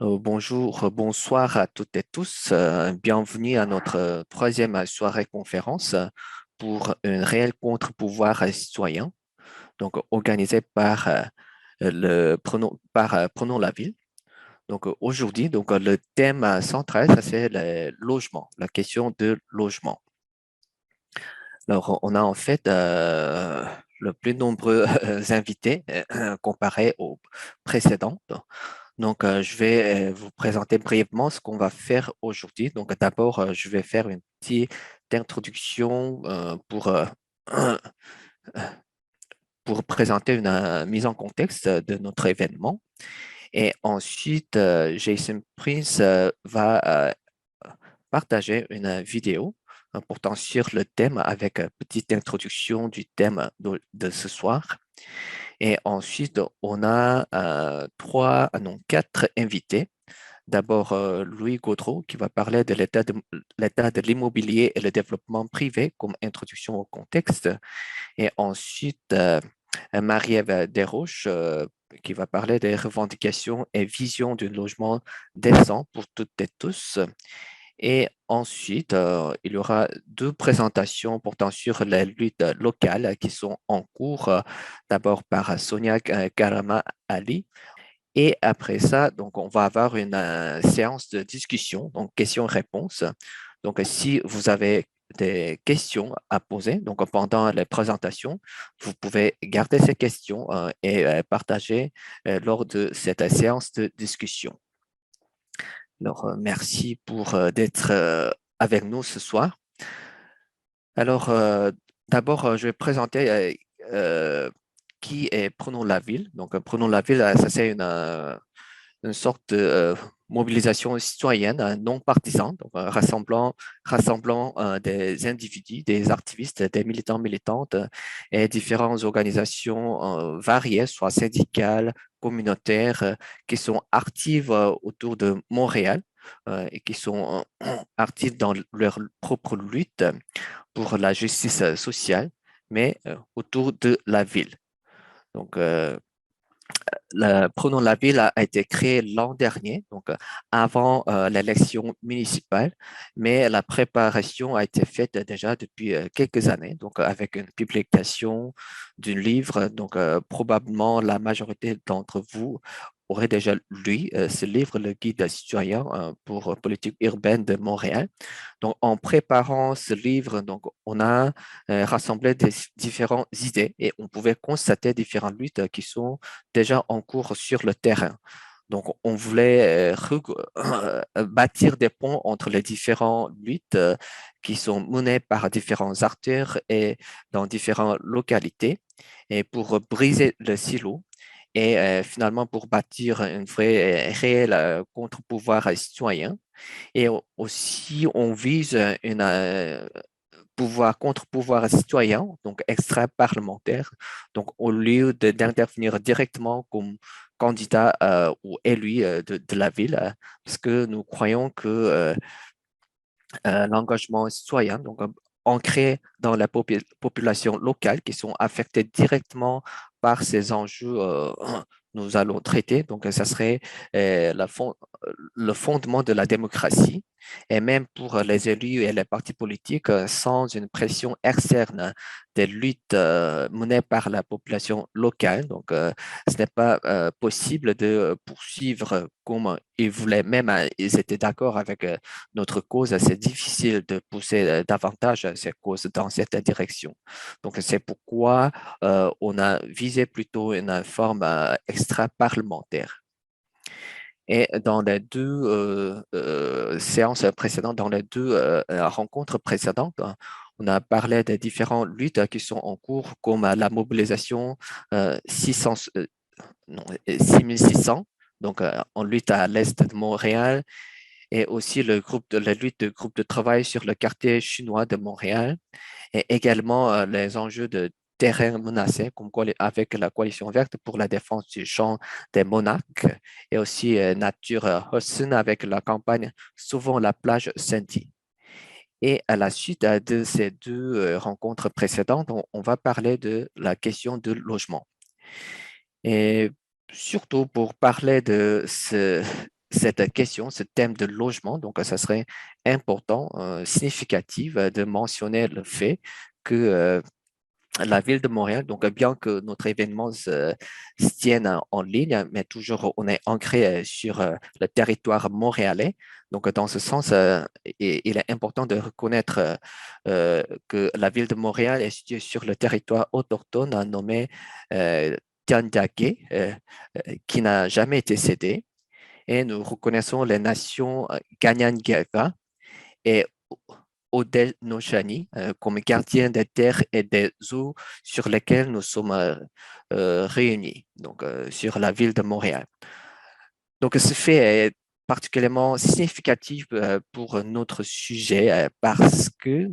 Bonjour, bonsoir à toutes et tous. Bienvenue à notre troisième soirée conférence pour un réel contre-pouvoir citoyen, donc organisé par Prenons la ville. Donc aujourd'hui, le thème central, ça c'est le logement, la question de logement. Alors on a en fait le plus nombreux invités comparé aux précédents. Donc, je vais vous présenter brièvement ce qu'on va faire aujourd'hui. Donc, d'abord, je vais faire une petite introduction pour présenter une mise en contexte de notre événement. Et ensuite, Jason Prince va partager une vidéo portant sur le thème avec une petite introduction du thème de ce soir. Et ensuite, on a non, quatre invités. D'abord, Louis Gaudreau qui va parler de l'état de l'immobilier et le développement privé comme introduction au contexte. Et ensuite, Marie-Ève Desroches qui va parler des revendications et visions d'un logement décent pour toutes et tous. Et ensuite, il y aura deux présentations portant sur les luttes locales qui sont en cours, d'abord par Sonia Karama Ali. Et après ça, donc, on va avoir une séance de discussion, donc questions-réponses. Donc, si vous avez des questions à poser, donc pendant les présentations, vous pouvez garder ces questions et partager lors de cette séance de discussion. Alors, merci pour d'être avec nous ce soir. Alors, d'abord, je vais présenter qui est Prenons la ville. Donc, Prenons la ville, ça c'est une sorte de mobilisation citoyenne non partisane, donc, rassemblant des individus, des activistes, des militants, militantes et différentes organisations variées, soit syndicales, communautaires, qui sont actives autour de Montréal et qui sont actives dans leur propre lutte pour la justice sociale, mais autour de la ville. Donc, Prenons la ville a été créé l'an dernier, donc avant l'élection municipale, mais la préparation a été faite déjà depuis quelques années, donc avec une publication d'un livre. Donc, probablement la majorité d'entre vous auraient déjà lu ce livre, Le Guide citoyen pour politique urbaine de Montréal. Donc, en préparant ce livre, donc, on a rassemblé des différentes idées et on pouvait constater différentes luttes qui sont déjà en cours sur le terrain. Donc, on voulait bâtir des ponts entre les différentes luttes qui sont menées par différents acteurs et dans différentes localités et pour briser le silo et finalement pour bâtir un vrai, réel contre-pouvoir citoyen. Et aussi, on vise une contre-pouvoir citoyen, donc extra-parlementaire. Donc, au lieu d'intervenir directement comme candidat ou élu de la ville, parce que nous croyons que l'engagement citoyen, donc ancré dans la population locale qui sont affectés directement par ces enjeux, nous allons traiter. Donc, ça serait le fondement de la démocratie. Et même pour les élus et les partis politiques, sans une pression externe des luttes menées par la population locale. Donc, ce n'est pas possible de poursuivre comme ils voulaient, même ils étaient d'accord avec notre cause. C'est difficile de pousser davantage ces causes dans cette direction. Donc, c'est pourquoi on a visé plutôt une forme extra-parlementaire. Et dans les deux séances précédentes, dans les deux rencontres précédentes, on a parlé des différentes luttes qui sont en cours, comme la mobilisation 600, non, 6600, donc en lutte à l'est de Montréal, et aussi la lutte de groupe de travail sur le quartier chinois de Montréal, et également les enjeux de terrain menacé, avec la coalition verte pour la défense du champ des monarques, et aussi Nature Hudson avec la campagne Sauvons la plage Saint-Denis. Et à la suite de ces deux rencontres précédentes, on va parler de la question du logement. Et surtout pour parler de cette question, ce thème de logement. Donc, ça serait important, significatif de mentionner le fait que la ville de Montréal, donc bien que notre événement se tienne en ligne, mais toujours on est ancré sur le territoire montréalais. Donc dans ce sens, il est important de reconnaître que la ville de Montréal est située sur le territoire autochtone nommé Tianjake, qui n'a jamais été cédé. Et nous reconnaissons les nations Kanien'kehá:ka et Haudenosaunee comme gardiens des terres et des eaux sur lesquelles nous sommes réunis, donc sur la ville de Montréal. Donc ce fait est particulièrement significatif pour notre sujet parce que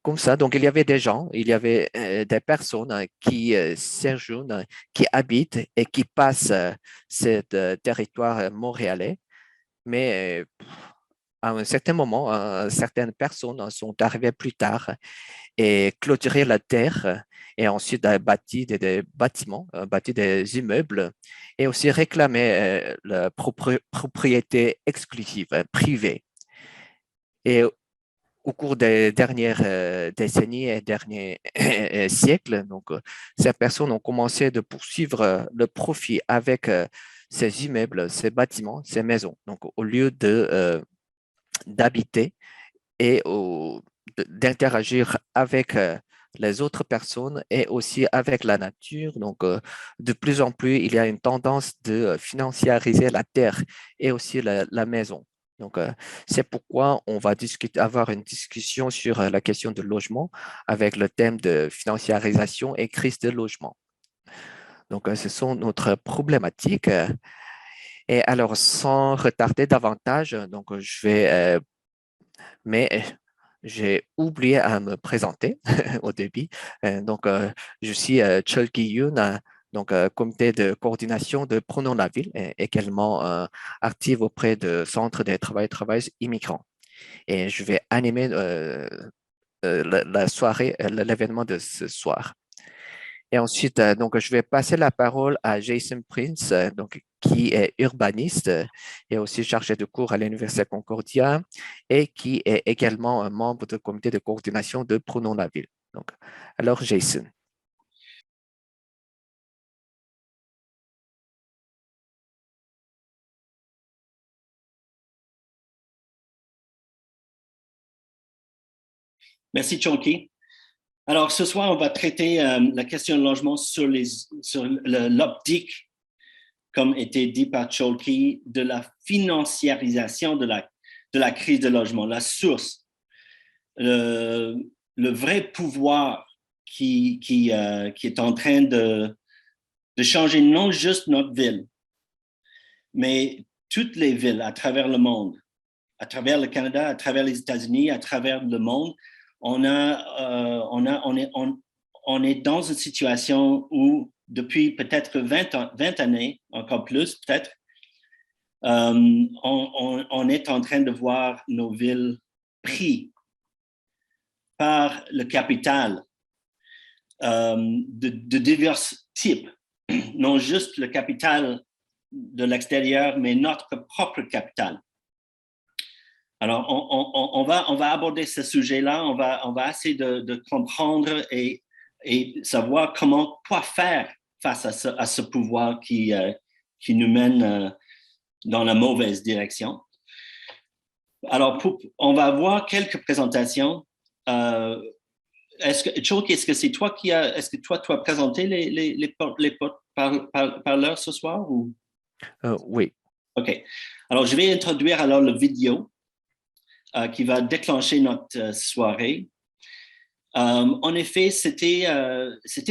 comme ça, donc il y avait des gens, il y avait des personnes qui séjournent, qui habitent et qui passent ce territoire montréalais, mais à un certain moment, certaines personnes sont arrivées plus tard et clôturé la terre et ensuite bâti des bâtiments, bâti des immeubles et aussi réclamé la propriété exclusive, privée. Et au cours des dernières décennies et derniers siècles, donc, ces personnes ont commencé de poursuivre le profit avec ces immeubles, ces bâtiments, ces maisons. Donc, au lieu d'habiter et d'interagir avec les autres personnes et aussi avec la nature. Donc, de plus en plus, il y a une tendance de financiariser la terre et aussi la maison. Donc, c'est pourquoi on va avoir une discussion sur la question du logement avec le thème de financiarisation et crise de logement. Donc, ce sont notre problématiques. Et alors, sans retarder davantage, donc je vais mais j'ai oublié à me présenter au début. Donc, je suis Chulki Yoon, donc comité de coordination de Prenons la ville, et également active auprès de Centre des travailleurs immigrants. Et je vais animer la soirée, l'événement de ce soir. Et ensuite, donc, je vais passer la parole à Jason Prince, donc, qui est urbaniste et aussi chargé de cours à l'Université Concordia et qui est également un membre du comité de coordination de Prenons la ville. Donc, alors, Jason. Merci, Chonky. Alors, ce soir, on va traiter la question de logement sur l'optique, comme était dit par Chonky, de la financiarisation de la crise de logement, la source, le vrai pouvoir qui est en train de changer non juste notre ville, mais toutes les villes à travers le monde, à travers le Canada, à travers les États-Unis, à travers le monde. On est dans une situation où, depuis peut-être 20 années, encore plus peut-être, on est en train de voir nos villes prises par le capital de divers types, non juste le capital de l'extérieur, mais notre propre capital. Alors, on va aborder ce sujet-là, on va essayer de comprendre et savoir quoi faire face à ce pouvoir qui nous mène dans la mauvaise direction. Alors, on va avoir quelques présentations. Est-ce que c'est toi est-ce que toi, tu as présenté les parleurs ce soir ou? Oui. OK. Alors, je vais introduire alors la vidéo qui va déclencher notre soirée. En effet, c'était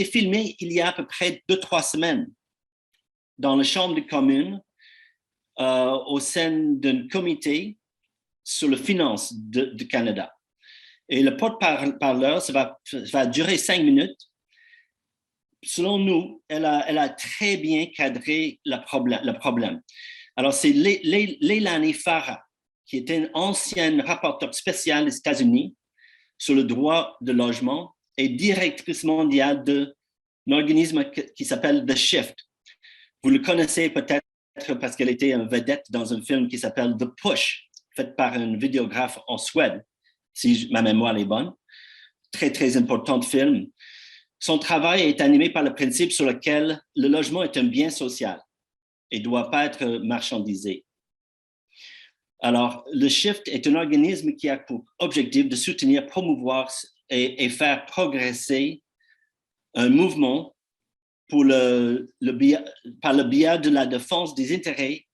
filmé il y a à peu près 2-3 semaines dans la Chambre des communes au sein d'un comité sur les finances du Canada. Et le porte-parleur, ça va durer 5 minutes. Selon nous, elle a très bien cadré le problème. Alors, c'est Leilani Farah, qui était une ancienne rapporteure spéciale des États-Unis sur le droit de logement et directrice mondiale d'un organisme qui s'appelle The Shift. Vous le connaissez peut-être parce qu'elle était une vedette dans un film qui s'appelle The Push, fait par un vidéographe en Suède, si ma mémoire est bonne. Très, très important film. Son travail est animé par le principe sur lequel le logement est un bien social et ne doit pas être marchandisé. Alors, le Shift est un organisme qui a pour objectif de soutenir, promouvoir et faire progresser un mouvement par le biais de la défense des intérêts,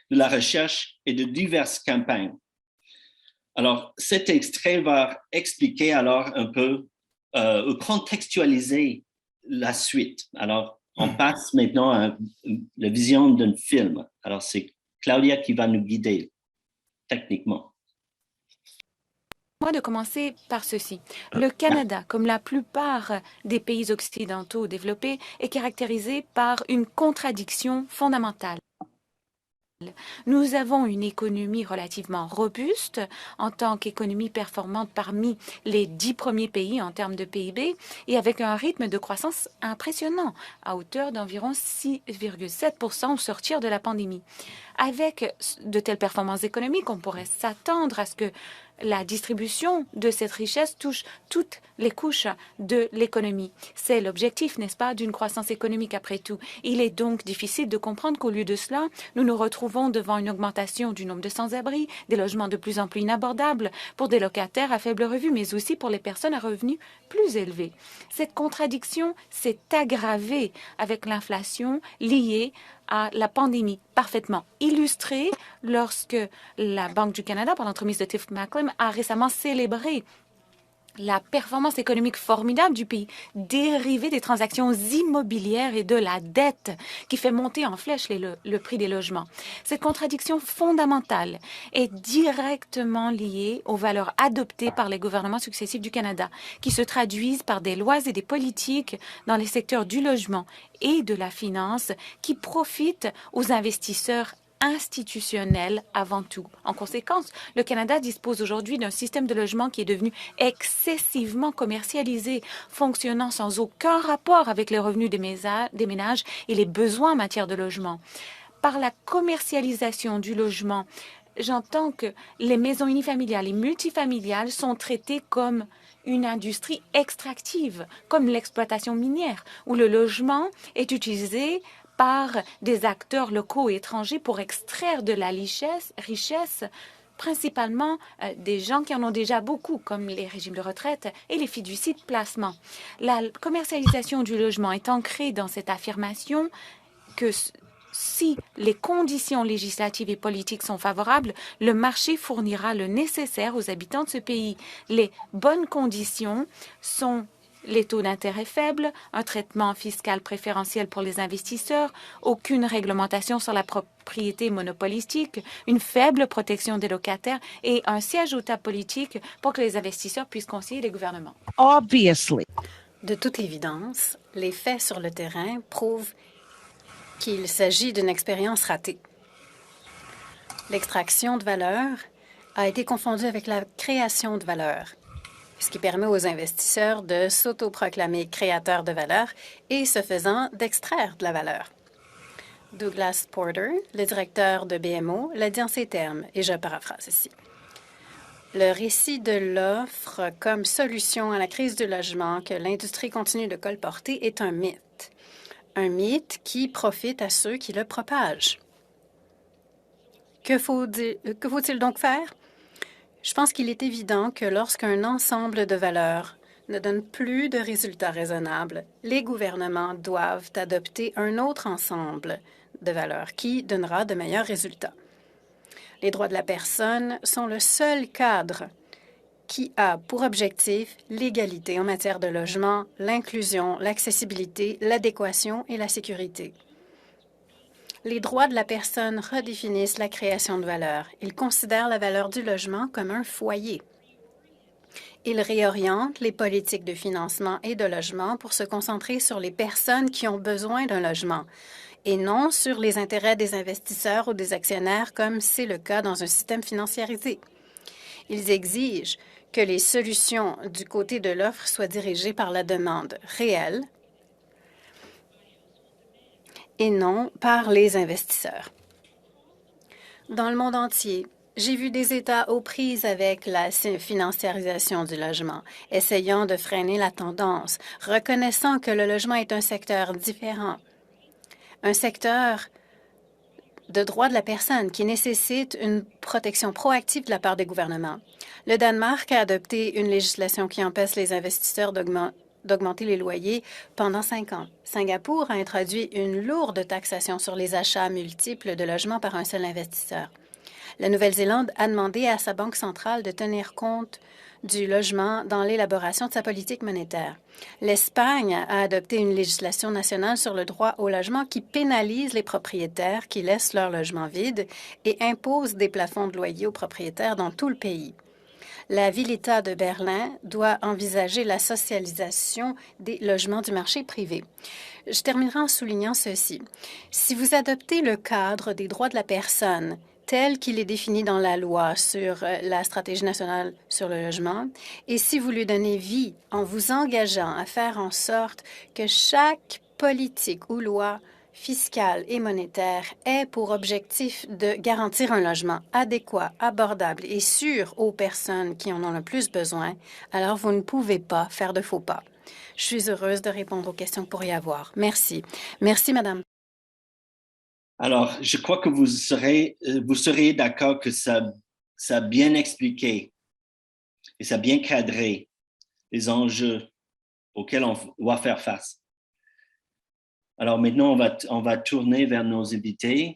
de la recherche et de diverses campagnes. Alors, cet extrait va expliquer alors un peu, contextualiser la suite. Alors, on passe maintenant à la vision d'un film. Alors, c'est Claudia qui va nous guider techniquement. Moi de commencer par ceci. Le Canada, comme la plupart des pays occidentaux développés, est caractérisé par une contradiction fondamentale. Nous avons une économie relativement robuste en tant qu'économie performante parmi les 10 premiers pays en termes de PIB et avec un rythme de croissance impressionnant à hauteur d'environ 6,7% au sortir de la pandémie. Avec de telles performances économiques, on pourrait s'attendre à ce que la distribution de cette richesse touche toutes les couches de l'économie. C'est l'objectif, n'est-ce pas, d'une croissance économique après tout. Il est donc difficile de comprendre qu'au lieu de cela, nous nous retrouvons devant une augmentation du nombre de sans-abri, des logements de plus en plus inabordables pour des locataires à faible revenu, mais aussi pour les personnes à revenus plus élevés. Cette contradiction s'est aggravée avec l'inflation liée à la pandémie, parfaitement illustrée lorsque la Banque du Canada, par l'entremise de Tiff Macklem, a récemment célébré la performance économique formidable du pays, dérivée des transactions immobilières et de la dette qui fait monter en flèche le prix des logements. Cette contradiction fondamentale est directement liée aux valeurs adoptées par les gouvernements successifs du Canada, qui se traduisent par des lois et des politiques dans les secteurs du logement et de la finance qui profitent aux investisseurs institutionnel avant tout. En conséquence, le Canada dispose aujourd'hui d'un système de logement qui est devenu excessivement commercialisé, fonctionnant sans aucun rapport avec les revenus des ménages et les besoins en matière de logement. Par la commercialisation du logement, j'entends que les maisons unifamiliales et multifamiliales sont traitées comme une industrie extractive, comme l'exploitation minière, où le logement est utilisé par des acteurs locaux et étrangers pour extraire de la richesse principalement des gens qui en ont déjà beaucoup, comme les régimes de retraite et les fiducies de placement. La commercialisation du logement est ancrée dans cette affirmation que si les conditions législatives et politiques sont favorables, le marché fournira le nécessaire aux habitants de ce pays. Les bonnes conditions sont les taux d'intérêt faibles, un traitement fiscal préférentiel pour les investisseurs, aucune réglementation sur la propriété monopolistique, une faible protection des locataires et un siège au table politique pour que les investisseurs puissent conseiller les gouvernements. Obviously. De toute évidence, les faits sur le terrain prouvent qu'il s'agit d'une expérience ratée. L'extraction de valeur a été confondue avec la création de valeur, ce qui permet aux investisseurs de s'autoproclamer créateurs de valeur et, ce faisant, d'extraire de la valeur. Douglas Porter, le directeur de BMO, l'a dit en ces termes, et je paraphrase ici. Le récit de l'offre comme solution à la crise du logement que l'industrie continue de colporter est un mythe. Un mythe qui profite à ceux qui le propagent. Que faut-il donc faire? Je pense qu'il est évident que lorsqu'un ensemble de valeurs ne donne plus de résultats raisonnables, les gouvernements doivent adopter un autre ensemble de valeurs qui donnera de meilleurs résultats. Les droits de la personne sont le seul cadre qui a pour objectif l'égalité en matière de logement, l'inclusion, l'accessibilité, l'adéquation et la sécurité. Les droits de la personne redéfinissent la création de valeur. Ils considèrent la valeur du logement comme un foyer. Ils réorientent les politiques de financement et de logement pour se concentrer sur les personnes qui ont besoin d'un logement et non sur les intérêts des investisseurs ou des actionnaires comme c'est le cas dans un système financiarisé. Ils exigent que les solutions du côté de l'offre soient dirigées par la demande réelle et non par les investisseurs. Dans le monde entier, j'ai vu des États aux prises avec la financiarisation du logement, essayant de freiner la tendance, reconnaissant que le logement est un secteur différent, un secteur de droits de la personne qui nécessite une protection proactive de la part des gouvernements. Le Danemark a adopté une législation qui empêche les investisseurs d'augmenter les loyers pendant 5 ans. Singapour a introduit une lourde taxation sur les achats multiples de logements par un seul investisseur. La Nouvelle-Zélande a demandé à sa banque centrale de tenir compte du logement dans l'élaboration de sa politique monétaire. L'Espagne a adopté une législation nationale sur le droit au logement qui pénalise les propriétaires qui laissent leur logement vide et impose des plafonds de loyer aux propriétaires dans tout le pays. La ville-État de Berlin doit envisager la socialisation des logements du marché privé. Je terminerai en soulignant ceci. Si vous adoptez le cadre des droits de la personne tel qu'il est défini dans la loi sur la stratégie nationale sur le logement, et si vous lui donnez vie en vous engageant à faire en sorte que chaque politique ou loi fiscale et monétaire ait pour objectif de garantir un logement adéquat, abordable et sûr aux personnes qui en ont le plus besoin, alors vous ne pouvez pas faire de faux pas. Je suis heureuse de répondre aux questions que pourriez avoir. Merci. Merci, Madame. Alors, je crois que vous serez d'accord que ça a bien expliqué et ça a bien cadré les enjeux auxquels on doit faire face. Alors maintenant, on va tourner vers nos invités.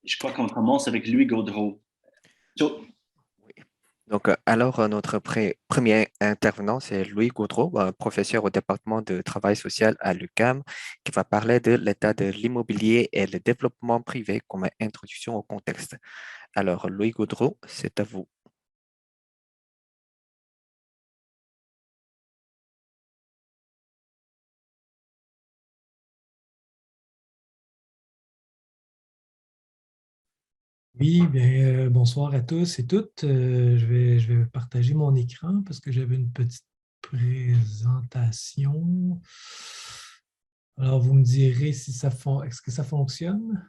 Je crois qu'on commence avec Louis Gaudreault. Donc, alors, notre premier intervenant, c'est Louis Gaudreault, professeur au département de travail social à l'UQAM, qui va parler de l'état de l'immobilier et le développement privé comme introduction au contexte. Alors, Louis Gaudreault, c'est à vous. Oui, bien, bonsoir à tous et toutes. Je vais partager mon écran parce que j'avais une petite présentation. Alors, vous me direz si est-ce que ça fonctionne?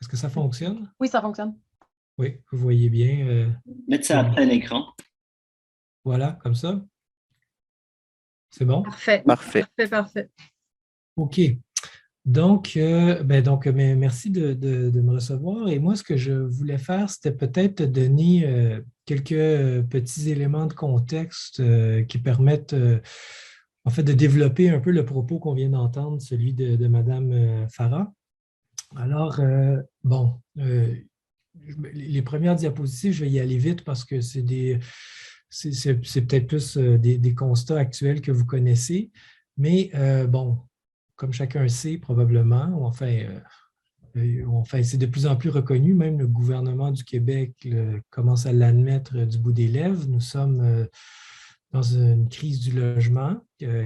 Est-ce que ça fonctionne? Oui, ça fonctionne. Oui, vous voyez bien. Mettez ça à plein écran. Voilà, comme ça. C'est bon? Parfait. Parfait. Parfait. OK. Donc, merci de me recevoir. Et moi, ce que je voulais faire, c'était peut-être donner quelques petits éléments de contexte qui permettent, en fait, de développer un peu le propos qu'on vient d'entendre, celui de Mme Farah. Alors, les premières diapositives, je vais y aller vite parce que c'est peut-être plus des constats actuels que vous connaissez. Mais comme chacun sait probablement, enfin, c'est de plus en plus reconnu, même le gouvernement du Québec commence à l'admettre du bout des lèvres. Nous sommes dans une crise du logement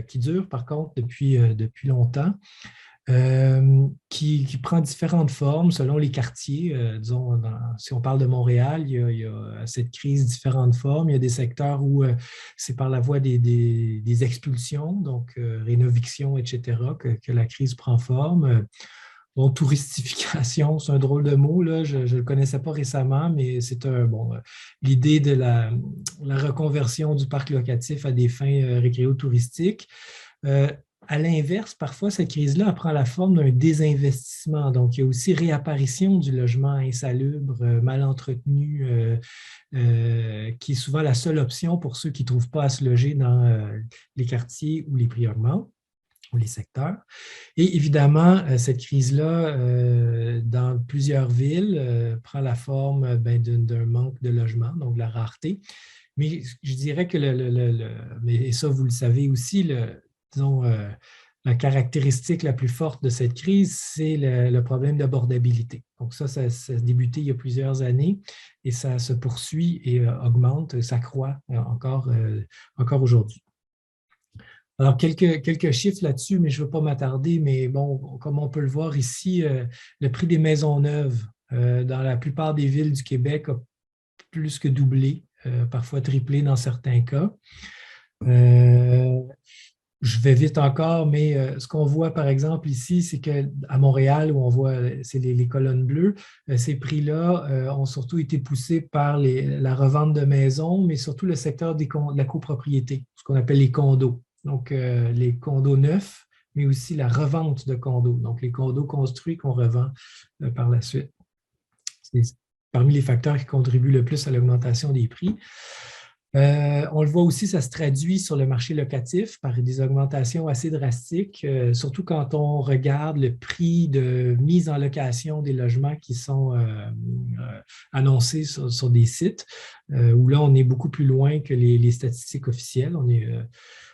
qui dure par contre depuis longtemps, qui prend différentes formes selon les quartiers. Disons, si on parle de Montréal, il y a cette crise différentes formes. Il y a des secteurs où c'est par la voie des expulsions, donc rénoviction, etc., que la crise prend forme. Touristification, c'est un drôle de mot, là. Je ne le connaissais pas récemment, mais c'est l'idée de la reconversion du parc locatif à des fins récréo-touristiques. À l'inverse, parfois, cette crise-là prend la forme d'un désinvestissement. Donc, il y a aussi réapparition du logement insalubre, mal entretenu, qui est souvent la seule option pour ceux qui ne trouvent pas à se loger dans les quartiers où les prix augmentent ou les secteurs. Et évidemment, cette crise-là, dans plusieurs villes, prend la forme d'un manque de logement, donc de la rareté. Mais je dirais que, et ça, vous le savez aussi, disons, la caractéristique la plus forte de cette crise, c'est le problème d'abordabilité. Donc ça a débuté il y a plusieurs années et ça se poursuit et augmente, s'accroît encore aujourd'hui. Alors, quelques chiffres là-dessus, mais je ne veux pas m'attarder, mais bon, comme on peut le voir ici, le prix des maisons neuves dans la plupart des villes du Québec a plus que doublé, parfois triplé dans certains cas. Je vais vite encore, mais ce qu'on voit par exemple ici, c'est qu'à Montréal, où on voit c'est les colonnes bleues, ces prix-là ont surtout été poussés par la revente de maisons, mais surtout le secteur de la copropriété, ce qu'on appelle les condos. Donc, les condos neufs, mais aussi la revente de condos, donc les condos construits qu'on revend par la suite. C'est parmi les facteurs qui contribuent le plus à l'augmentation des prix. On le voit aussi, ça se traduit sur le marché locatif par des augmentations assez drastiques, surtout quand on regarde le prix de mise en location des logements qui sont annoncés sur des sites, où là, on est beaucoup plus loin que les statistiques officielles. On est,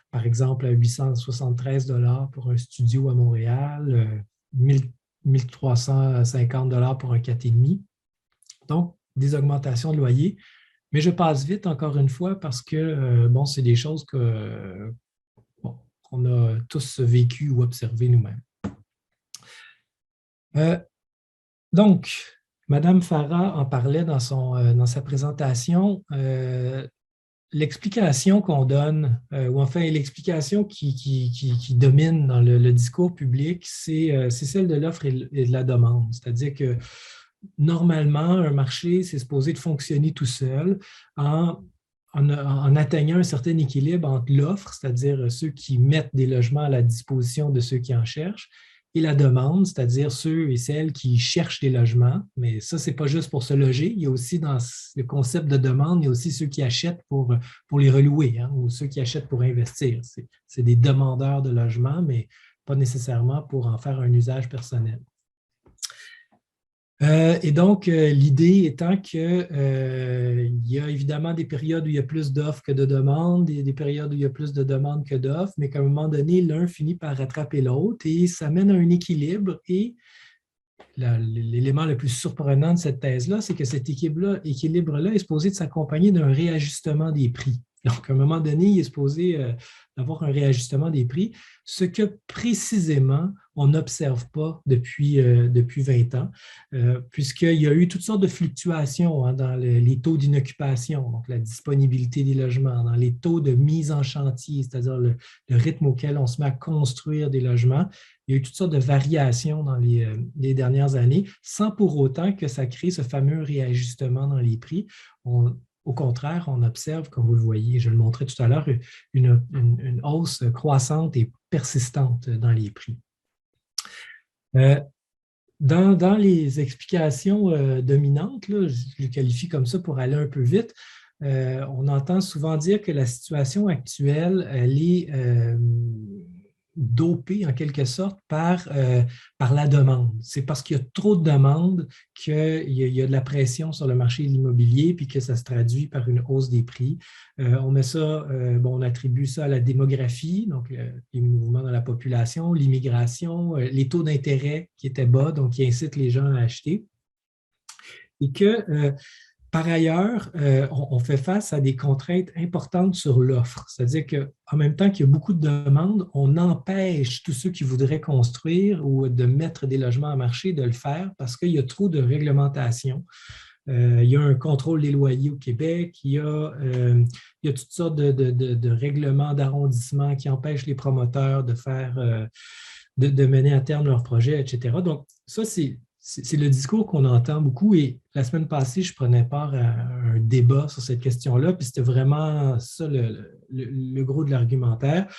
par exemple, à 873 $ pour un studio à Montréal, 1350 $ pour un 4,5. Donc, des augmentations de loyer. Mais je passe vite, encore une fois, parce que, bon, c'est des choses qu'on a tous vécues ou observées nous-mêmes. Donc, Mme Farah en parlait dans sa présentation. L'explication qu'on donne, ou enfin l'explication qui domine dans le discours public, c'est celle de l'offre et de la demande. C'est-à-dire que normalement, un marché, c'est supposé de fonctionner tout seul en atteignant un certain équilibre entre l'offre, c'est-à-dire ceux qui mettent des logements à la disposition de ceux qui en cherchent, et la demande, c'est-à-dire ceux et celles qui cherchent des logements. Mais ça, ce n'est pas juste pour se loger. Il y a aussi dans le concept de demande, il y a aussi ceux qui achètent pour les relouer, hein, ou ceux qui achètent pour investir. C'est des demandeurs de logements, mais pas nécessairement pour en faire un usage personnel. Et donc, l'idée étant qu'il y a évidemment des périodes où il y a plus d'offres que de demandes, des périodes où il y a plus de demandes que d'offres, mais qu'à un moment donné, l'un finit par rattraper l'autre et ça mène à un équilibre. Et l'élément le plus surprenant de cette thèse-là, c'est que cet équilibre-là est supposé de s'accompagner d'un réajustement des prix. Donc, à un moment donné, il est supposé d'avoir un réajustement des prix, ce que précisément, on n'observe pas depuis 20 ans, puisqu'il y a eu toutes sortes de fluctuations hein, dans les taux d'inoccupation, donc la disponibilité des logements, dans les taux de mise en chantier, c'est-à-dire le rythme auquel on se met à construire des logements. Il y a eu toutes sortes de variations dans les dernières années, sans pour autant que ça crée ce fameux réajustement dans les prix. Au contraire, on observe, comme vous le voyez, je le montrais tout à l'heure, une hausse croissante et persistante dans les prix. Dans les explications dominantes, là, je les qualifie comme ça pour aller un peu vite, on entend souvent dire que la situation actuelle, elle est dopée en quelque sorte par la demande. C'est parce qu'il y a trop de demandes qu'il y a de la pression sur le marché de l'immobilier puis que ça se traduit par une hausse des prix. On met ça, on attribue ça à la démographie, donc les mouvements dans la population, l'immigration, les taux d'intérêt qui étaient bas, donc qui incitent les gens à acheter. Et que par ailleurs, on fait face à des contraintes importantes sur l'offre. C'est-à-dire qu'en même temps qu'il y a beaucoup de demandes, on empêche tous ceux qui voudraient construire ou de mettre des logements à marché de le faire parce qu'il y a trop de réglementation. Il y a un contrôle des loyers au Québec, il y a toutes sortes de règlements d'arrondissement qui empêchent les promoteurs de mener à terme leurs projets, etc. Donc, ça, c'est le discours qu'on entend beaucoup et la semaine passée, je prenais part à un débat sur cette question-là, puis c'était vraiment ça le gros de l'argumentaire.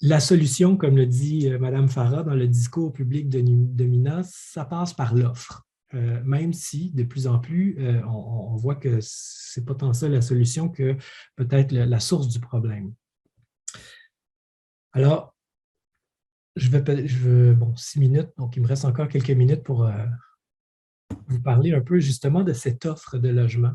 La solution, comme le dit Mme Farah dans le discours public dominant, ça passe par l'offre. Même si, de plus en plus, on voit que ce n'est pas tant ça la solution que peut-être la source du problème. Alors, je veux 6 minutes, donc il me reste encore quelques minutes pour vous parler un peu justement de cette offre de logement.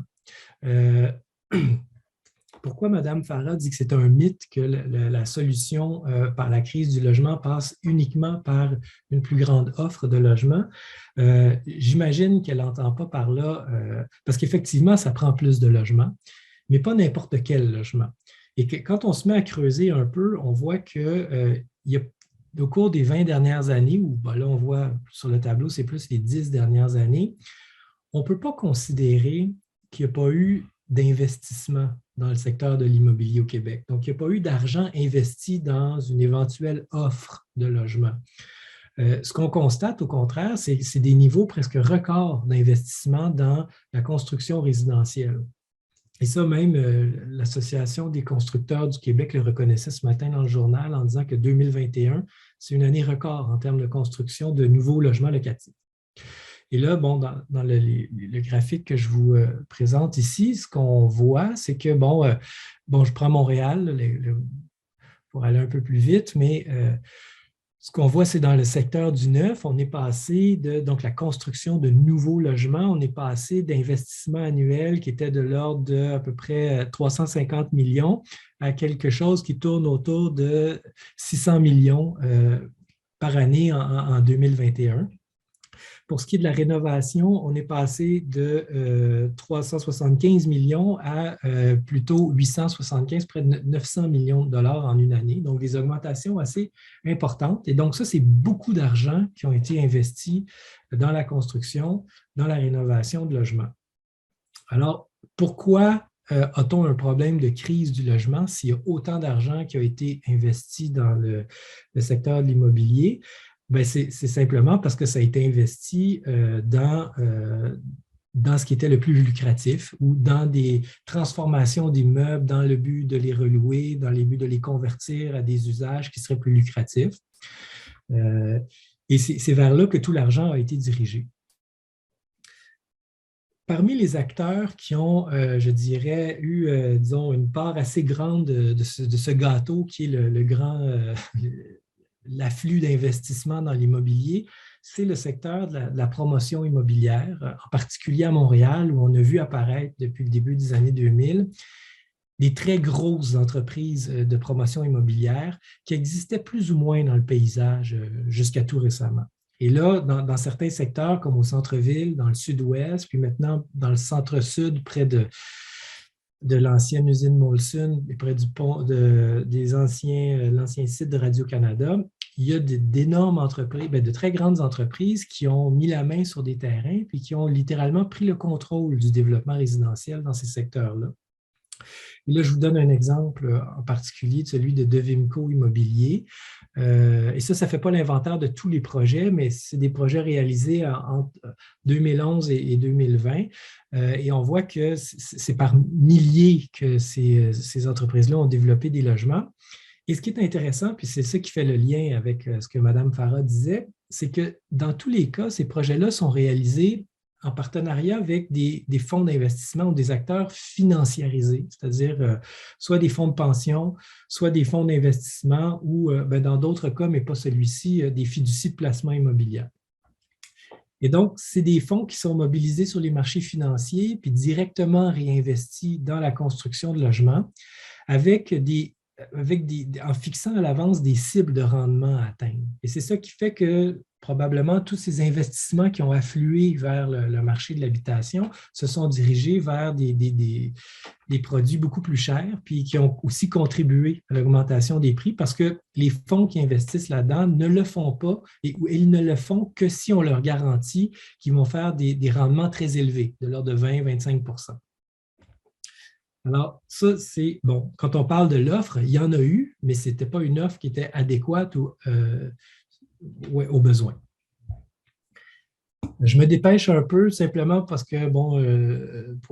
Pourquoi Mme Farah dit que c'est un mythe que la solution par la crise du logement passe uniquement par une plus grande offre de logement? J'imagine qu'elle n'entend pas par là, parce qu'effectivement, ça prend plus de logements, mais pas n'importe quel logement. Et que, quand on se met à creuser un peu, on voit qu'il y a au cours des 20 dernières années, ou là on voit sur le tableau, c'est plus les 10 dernières années, on ne peut pas considérer qu'il n'y a pas eu d'investissement dans le secteur de l'immobilier au Québec. Donc, il n'y a pas eu d'argent investi dans une éventuelle offre de logement. Ce qu'on constate, au contraire, c'est des niveaux presque records d'investissement dans la construction résidentielle. Et ça, même l'Association des constructeurs du Québec le reconnaissait ce matin dans le journal en disant que 2021, c'est une année record en termes de construction de nouveaux logements locatifs. Et là, bon, dans le graphique que je vous présente ici, ce qu'on voit, c'est que, je prends Montréal pour aller un peu plus vite, mais ce qu'on voit, c'est dans le secteur du neuf, on est passé donc la construction de nouveaux logements, on est passé d'investissements annuels qui étaient de l'ordre de à peu près 350 millions à quelque chose qui tourne autour de 600 millions par année en 2021. Pour ce qui est de la rénovation, on est passé de 375 millions à plutôt 875, près de 900 millions de dollars en une année. Donc, des augmentations assez importantes. Et donc, ça, c'est beaucoup d'argent qui ont été investis dans la construction, dans la rénovation de logements. Alors, pourquoi a-t-on un problème de crise du logement s'il y a autant d'argent qui a été investi dans le secteur de l'immobilier? Bien, c'est simplement parce que ça a été investi dans ce qui était le plus lucratif ou dans des transformations d'immeubles dans le but de les relouer, dans le but de les convertir à des usages qui seraient plus lucratifs. Et c'est vers là que tout l'argent a été dirigé. Parmi les acteurs qui ont, je dirais, eu, disons, une part assez grande de ce gâteau qui est le grand... l'afflux d'investissement dans l'immobilier, c'est le secteur de la promotion immobilière, en particulier à Montréal, où on a vu apparaître depuis le début des années 2000 des très grosses entreprises de promotion immobilière qui existaient plus ou moins dans le paysage jusqu'à tout récemment. Et là, dans certains secteurs, comme au centre-ville, dans le sud-ouest, puis maintenant dans le centre-sud, près de l'ancienne usine Molson, près du pont l'ancien site de Radio-Canada, il y a d'énormes entreprises, de très grandes entreprises qui ont mis la main sur des terrains puis qui ont littéralement pris le contrôle du développement résidentiel dans ces secteurs-là. Et là, je vous donne un exemple en particulier de celui de Devimco Immobilier. Et ça ne fait pas l'inventaire de tous les projets, mais c'est des projets réalisés entre 2011 et 2020. Et on voit que c'est par milliers que ces entreprises-là ont développé des logements. Et ce qui est intéressant, puis c'est ça qui fait le lien avec ce que Mme Farah disait, c'est que dans tous les cas, ces projets-là sont réalisés en partenariat avec des fonds d'investissement ou des acteurs financiarisés, c'est-à-dire soit des fonds de pension, soit des fonds d'investissement ou, dans d'autres cas, mais pas celui-ci, des fiducies de placement immobilier. Et donc, c'est des fonds qui sont mobilisés sur les marchés financiers puis directement réinvestis dans la construction de logements en fixant à l'avance des cibles de rendement à atteindre. Et c'est ça qui fait que probablement tous ces investissements qui ont afflué vers le marché de l'habitation se sont dirigés vers des produits beaucoup plus chers, puis qui ont aussi contribué à l'augmentation des prix parce que les fonds qui investissent là-dedans ne le font pas et ils ne le font que si on leur garantit qu'ils vont faire des rendements très élevés, de l'ordre de 20-25 %. Alors, ça, c'est, bon, quand on parle de l'offre, il y en a eu, mais ce n'était pas une offre qui était adéquate aux besoins. Je me dépêche un peu simplement parce que, pour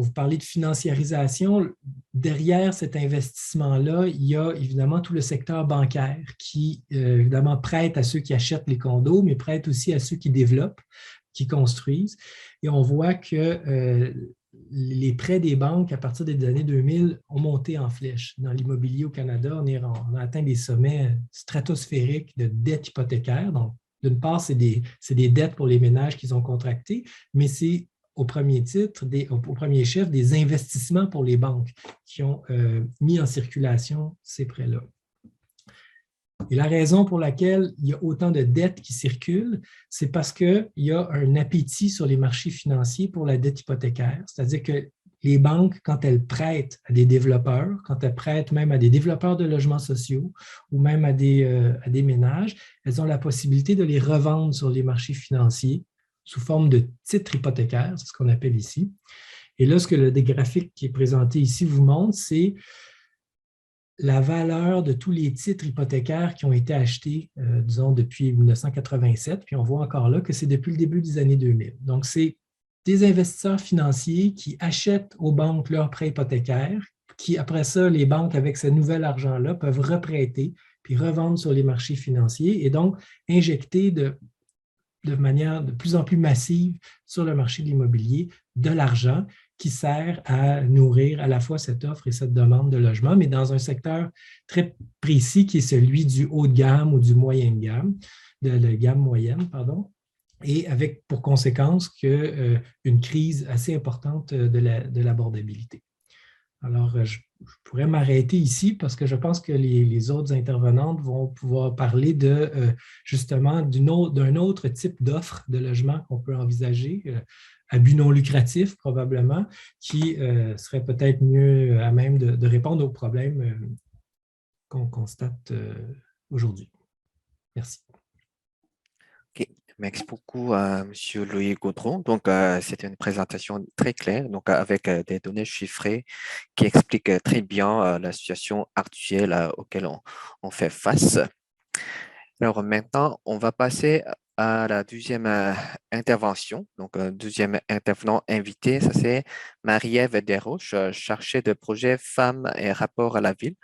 vous parler de financiarisation, derrière cet investissement-là, il y a évidemment tout le secteur bancaire qui, évidemment, prête à ceux qui achètent les condos, mais prête aussi à ceux qui développent, qui construisent. Et on voit que les prêts des banques, à partir des années 2000, ont monté en flèche. Dans l'immobilier au Canada, on a atteint des sommets stratosphériques de dettes hypothécaires. Donc, d'une part, c'est des dettes pour les ménages qu'ils ont contractées, mais c'est au premier chef, des investissements pour les banques qui ont mis en circulation ces prêts-là. Et la raison pour laquelle il y a autant de dettes qui circulent, c'est parce qu'il y a un appétit sur les marchés financiers pour la dette hypothécaire. C'est-à-dire que les banques, quand elles prêtent à des développeurs, quand elles prêtent même à des développeurs de logements sociaux ou même à des ménages, elles ont la possibilité de les revendre sur les marchés financiers sous forme de titres hypothécaires, c'est ce qu'on appelle ici. Et là, ce que le graphique qui est présenté ici vous montre, c'est la valeur de tous les titres hypothécaires qui ont été achetés, disons, depuis 1987. Puis on voit encore là que c'est depuis le début des années 2000. Donc, c'est des investisseurs financiers qui achètent aux banques leurs prêts hypothécaires, qui, après ça, les banques, avec ce nouvel argent-là, peuvent reprêter puis revendre sur les marchés financiers et donc injecter de manière de plus en plus massive sur le marché de l'immobilier de l'argent qui sert à nourrir à la fois cette offre et cette demande de logement, mais dans un secteur très précis qui est celui du haut de gamme ou du moyen de gamme, de la gamme moyenne, pardon, et avec pour conséquence une crise assez importante de l'abordabilité. Alors, je pourrais m'arrêter ici parce que je pense que les autres intervenantes vont pouvoir parler justement d'un autre type d'offre de logement qu'on peut envisager, à but non lucratif probablement, qui serait peut-être mieux à même de répondre aux problèmes qu'on constate aujourd'hui. Merci. OK. Merci beaucoup, M. Louis Gaudron. Donc, c'était une présentation très claire, donc avec des données chiffrées qui expliquent très bien la situation actuelle auquel on fait face. Alors maintenant, on va passer à la deuxième intervention. Donc, deuxième intervenant invité, ça c'est Marie-Ève Desroches, chargée de projet Femmes et rapports à la ville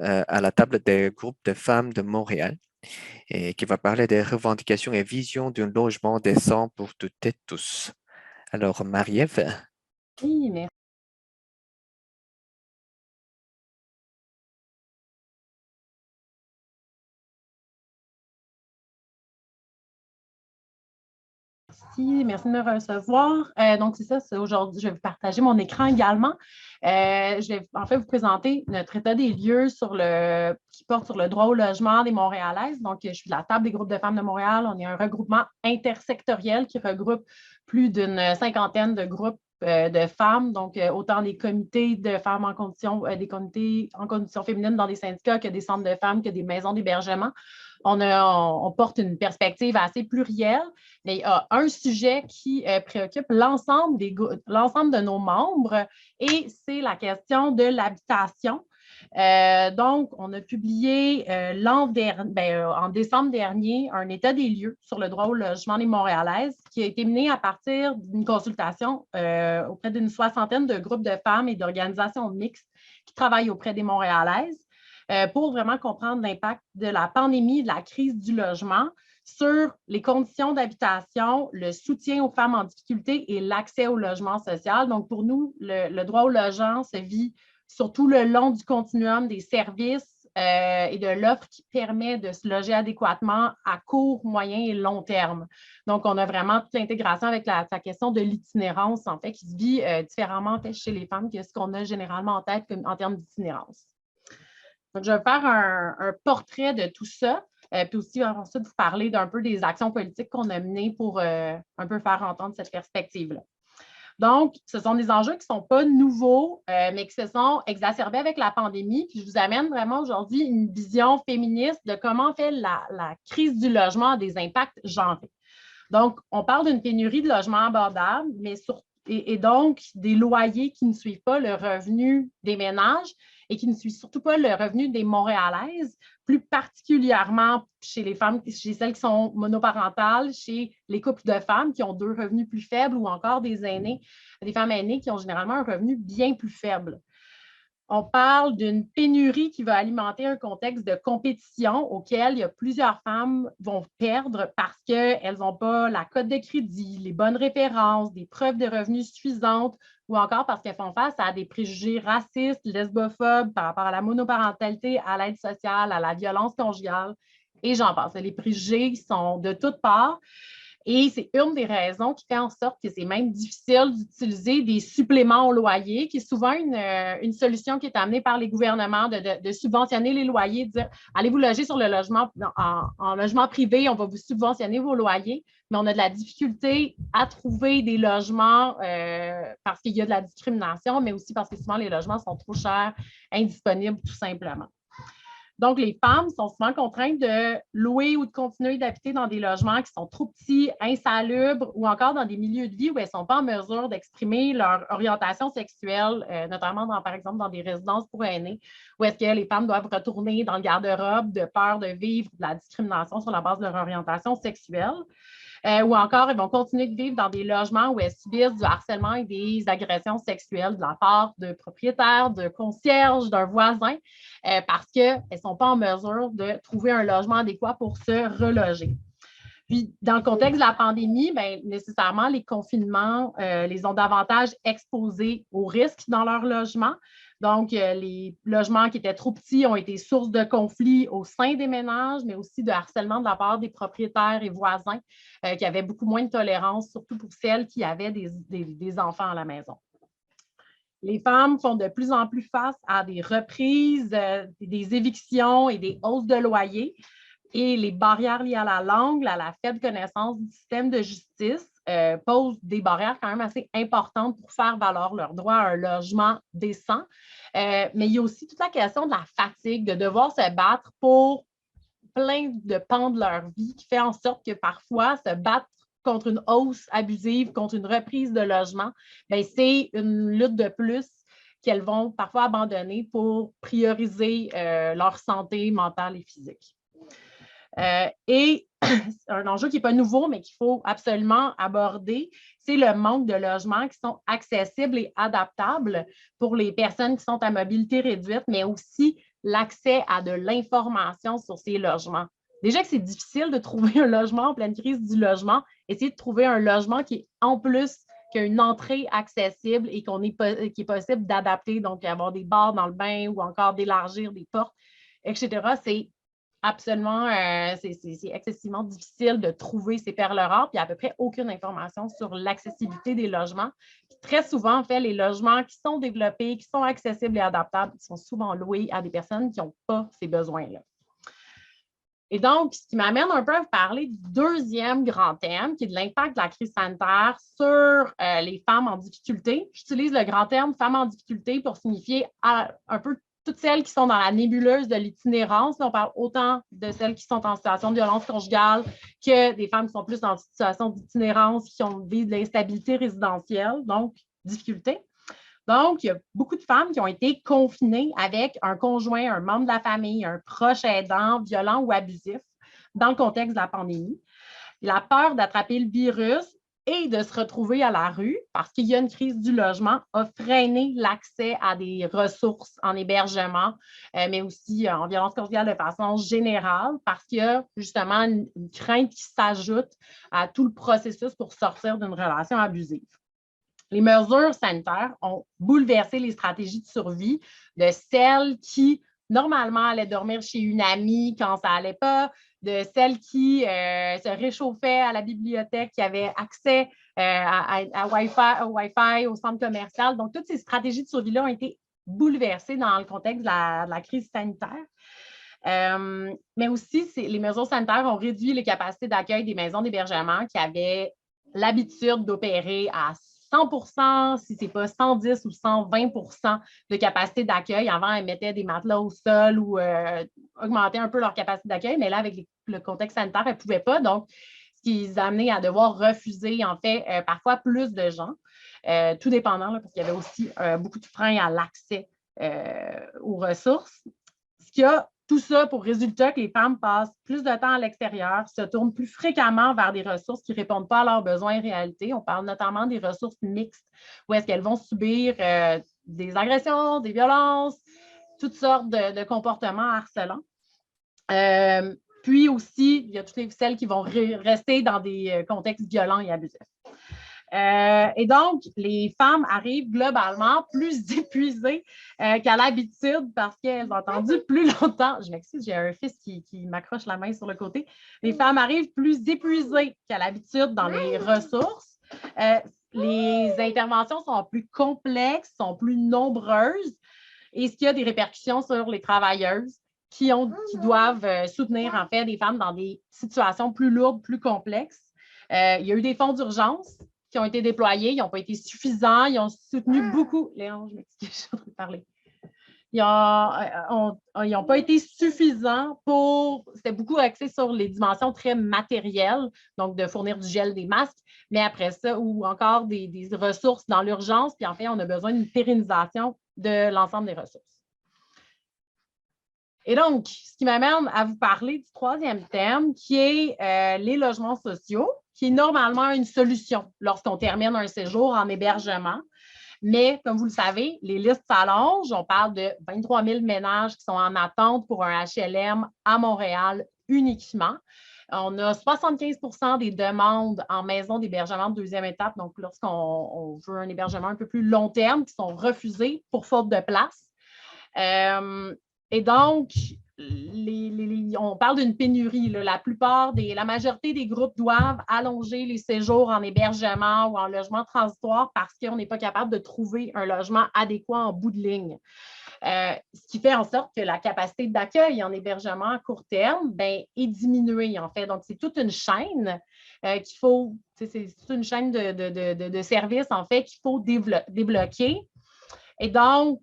à la table des groupes de femmes de Montréal, et qui va parler des revendications et visions d'un logement décent pour toutes et tous. Alors, Marie-Ève. Oui, merci. Merci de me recevoir. Donc, c'est ça, aujourd'hui, je vais vous partager mon écran également. Je vais en fait vous présenter notre état des lieux qui porte sur le droit au logement des Montréalaises. Donc, je suis de la table des groupes de femmes de Montréal. On est un regroupement intersectoriel qui regroupe plus d'une cinquantaine de groupes de femmes, donc autant des comités de femmes en conditions, des comités en conditions féminines dans des syndicats que des centres de femmes, que des maisons d'hébergement. On porte une perspective assez plurielle, mais il y a un sujet qui préoccupe l'ensemble de nos membres et c'est la question de l'habitation. Donc, on a publié en décembre dernier un état des lieux sur le droit au logement des Montréalaises qui a été mené à partir d'une consultation auprès d'une soixantaine de groupes de femmes et d'organisations mixtes qui travaillent auprès des Montréalaises pour vraiment comprendre l'impact de la pandémie, de la crise du logement sur les conditions d'habitation, le soutien aux femmes en difficulté et l'accès au logement social. Donc, pour nous, le droit au logement se vit surtout le long du continuum des services et de l'offre qui permet de se loger adéquatement à court, moyen et long terme. Donc, on a vraiment toute l'intégration avec la question de l'itinérance, en fait, qui se vit différemment en fait, chez les femmes que ce qu'on a généralement en tête en termes d'itinérance. Donc, je vais faire un portrait de tout ça, puis aussi ensuite vous parler d'un peu des actions politiques qu'on a menées pour un peu faire entendre cette perspective-là. Donc, ce sont des enjeux qui ne sont pas nouveaux, mais qui se sont exacerbés avec la pandémie. Puis je vous amène vraiment aujourd'hui une vision féministe de comment en fait la crise du logement a des impacts genrés. Donc, on parle d'une pénurie de logements abordables, mais et donc des loyers qui ne suivent pas le revenu des ménages et qui ne suivent surtout pas le revenu des Montréalaises, plus particulièrement chez les femmes, chez celles qui sont monoparentales, chez les couples de femmes qui ont 2 revenus plus faibles ou encore des femmes aînées qui ont généralement un revenu bien plus faible. On parle d'une pénurie qui va alimenter un contexte de compétition auquel il y a plusieurs femmes vont perdre parce qu'elles n'ont pas la cote de crédit, les bonnes références, des preuves de revenus suffisantes ou encore parce qu'elles font face à des préjugés racistes, lesbophobes par rapport à la monoparentalité, à l'aide sociale, à la violence conjugale et j'en passe. Les préjugés sont de toutes parts. Et c'est une des raisons qui fait en sorte que c'est même difficile d'utiliser des suppléments au loyer, qui est souvent une solution qui est amenée par les gouvernements de subventionner les loyers, de dire allez vous loger sur le logement en logement privé, on va vous subventionner vos loyers, mais on a de la difficulté à trouver des logements parce qu'il y a de la discrimination, mais aussi parce que souvent les logements sont trop chers, indisponibles tout simplement. Donc, les femmes sont souvent contraintes de louer ou de continuer d'habiter dans des logements qui sont trop petits, insalubres ou encore dans des milieux de vie où elles ne sont pas en mesure d'exprimer leur orientation sexuelle, notamment, par exemple, dans des résidences pour aînés, où est-ce que les femmes doivent retourner dans le garde-robe de peur de vivre de la discrimination sur la base de leur orientation sexuelle. Ou encore, elles vont continuer de vivre dans des logements où elles subissent du harcèlement et des agressions sexuelles de la part de propriétaires, de concierges, d'un voisin, parce qu'elles ne sont pas en mesure de trouver un logement adéquat pour se reloger. Puis, dans le contexte de la pandémie, bien, nécessairement, les confinements les ont davantage exposés aux risques dans leur logement. Donc, les logements qui étaient trop petits ont été source de conflits au sein des ménages, mais aussi de harcèlement de la part des propriétaires et voisins qui avaient beaucoup moins de tolérance, surtout pour celles qui avaient des enfants à la maison. Les femmes font de plus en plus face à des reprises, des évictions et des hausses de loyer. Et les barrières liées à la langue, à la faible connaissance du système de justice, posent des barrières quand même assez importantes pour faire valoir leur droit à un logement décent. Mais il y a aussi toute la question de la fatigue, de devoir se battre pour plein de pans de leur vie qui fait en sorte que parfois se battre contre une hausse abusive, contre une reprise de logement, bien, c'est une lutte de plus qu'elles vont parfois abandonner pour prioriser leur santé mentale et physique. Et un enjeu qui n'est pas nouveau, mais qu'il faut absolument aborder, c'est le manque de logements qui sont accessibles et adaptables pour les personnes qui sont à mobilité réduite, mais aussi l'accès à de l'information sur ces logements. Déjà que c'est difficile de trouver un logement en pleine crise du logement, essayer de trouver un logement qui est en plus qu'une entrée accessible et qui est possible d'adapter, donc avoir des barres dans le bain ou encore d'élargir des portes, etc. C'est absolument, c'est excessivement difficile de trouver ces perles rares, puis il n'y a à peu près aucune information sur l'accessibilité des logements. Puis très souvent, en fait, les logements qui sont développés, qui sont accessibles et adaptables, sont souvent loués à des personnes qui n'ont pas ces besoins-là. Et donc, ce qui m'amène un peu à vous parler du deuxième grand thème, qui est de l'impact de la crise sanitaire sur les femmes en difficulté. J'utilise le grand terme « femmes en difficulté » pour signifier un peu toutes celles qui sont dans la nébuleuse de l'itinérance. On parle autant de celles qui sont en situation de violence conjugale que des femmes qui sont plus en situation d'itinérance, qui vivent de l'instabilité résidentielle, donc difficulté. Donc, il y a beaucoup de femmes qui ont été confinées avec un conjoint, un membre de la famille, un proche aidant, violent ou abusif dans le contexte de la pandémie. La peur d'attraper le virus et de se retrouver à la rue parce qu'il y a une crise du logement a freiné l'accès à des ressources en hébergement, mais aussi en violence conjugale de façon générale parce qu'il y a justement une crainte qui s'ajoute à tout le processus pour sortir d'une relation abusive. Les mesures sanitaires ont bouleversé les stratégies de survie de celles qui, normalement, allaient dormir chez une amie quand ça n'allait pas, de celles qui se réchauffaient à la bibliothèque, qui avaient accès à Wi-Fi, au centre commercial. Donc, toutes ces stratégies de survie-là ont été bouleversées dans le contexte de la crise sanitaire. Mais aussi, les mesures sanitaires ont réduit les capacités d'accueil des maisons d'hébergement qui avaient l'habitude d'opérer à 100 si ce n'est pas 110 ou 120 de capacité d'accueil. Avant, elles mettaient des matelas au sol ou augmentaient un peu leur capacité d'accueil, mais là, avec le contexte sanitaire, elles ne pouvaient pas. Donc, ce qui les a amenés à devoir refuser, en fait, parfois plus de gens, tout dépendant, là, parce qu'il y avait aussi beaucoup de freins à l'accès aux ressources. Ce qui a tout ça pour résultat que les femmes passent plus de temps à l'extérieur, se tournent plus fréquemment vers des ressources qui ne répondent pas à leurs besoins et réalités. On parle notamment des ressources mixtes, où est-ce qu'elles vont subir des agressions, des violences, toutes sortes de comportements harcelants. Puis aussi, il y a toutes celles qui vont rester dans des contextes violents et abusifs. Et donc, les femmes arrivent globalement plus épuisées qu'à l'habitude parce qu'elles ont attendu plus longtemps. Je m'excuse, j'ai un fils qui m'accroche la main sur le côté. Les femmes arrivent plus épuisées qu'à l'habitude dans les ressources. Les interventions sont plus complexes, sont plus nombreuses. Et ce qui a des répercussions sur les travailleuses qui doivent soutenir en fait des femmes dans des situations plus lourdes, plus complexes. Il y a eu des fonds d'urgence qui ont été déployés, ils n'ont pas été suffisants, ils ont soutenu beaucoup. Léon, je m'excuse, je suis en train de parler. ils n'ont pas été suffisants pour... C'était beaucoup axé sur les dimensions très matérielles, donc de fournir du gel, des masques, mais après ça, ou encore des ressources dans l'urgence, puis en fait, on a besoin d'une pérennisation de l'ensemble des ressources. Et donc, ce qui m'amène à vous parler du troisième thème, qui est les logements sociaux, qui est normalement une solution lorsqu'on termine un séjour en hébergement. Mais, comme vous le savez, les listes s'allongent. On parle de 23 000 ménages qui sont en attente pour un HLM à Montréal uniquement. On a 75 des demandes en maison d'hébergement de deuxième étape, donc lorsqu'on veut un hébergement un peu plus long terme, qui sont refusés pour faute de place. Et donc, on parle d'une pénurie. Là. La majorité des groupes doivent allonger les séjours en hébergement ou en logement transitoire parce qu'on n'est pas capable de trouver un logement adéquat en bout de ligne. Ce qui fait en sorte que la capacité d'accueil en hébergement à court terme est diminuée, en fait. Donc, c'est toute une chaîne qu'il faut, c'est une chaîne de services, en fait, qu'il faut débloquer. Et donc,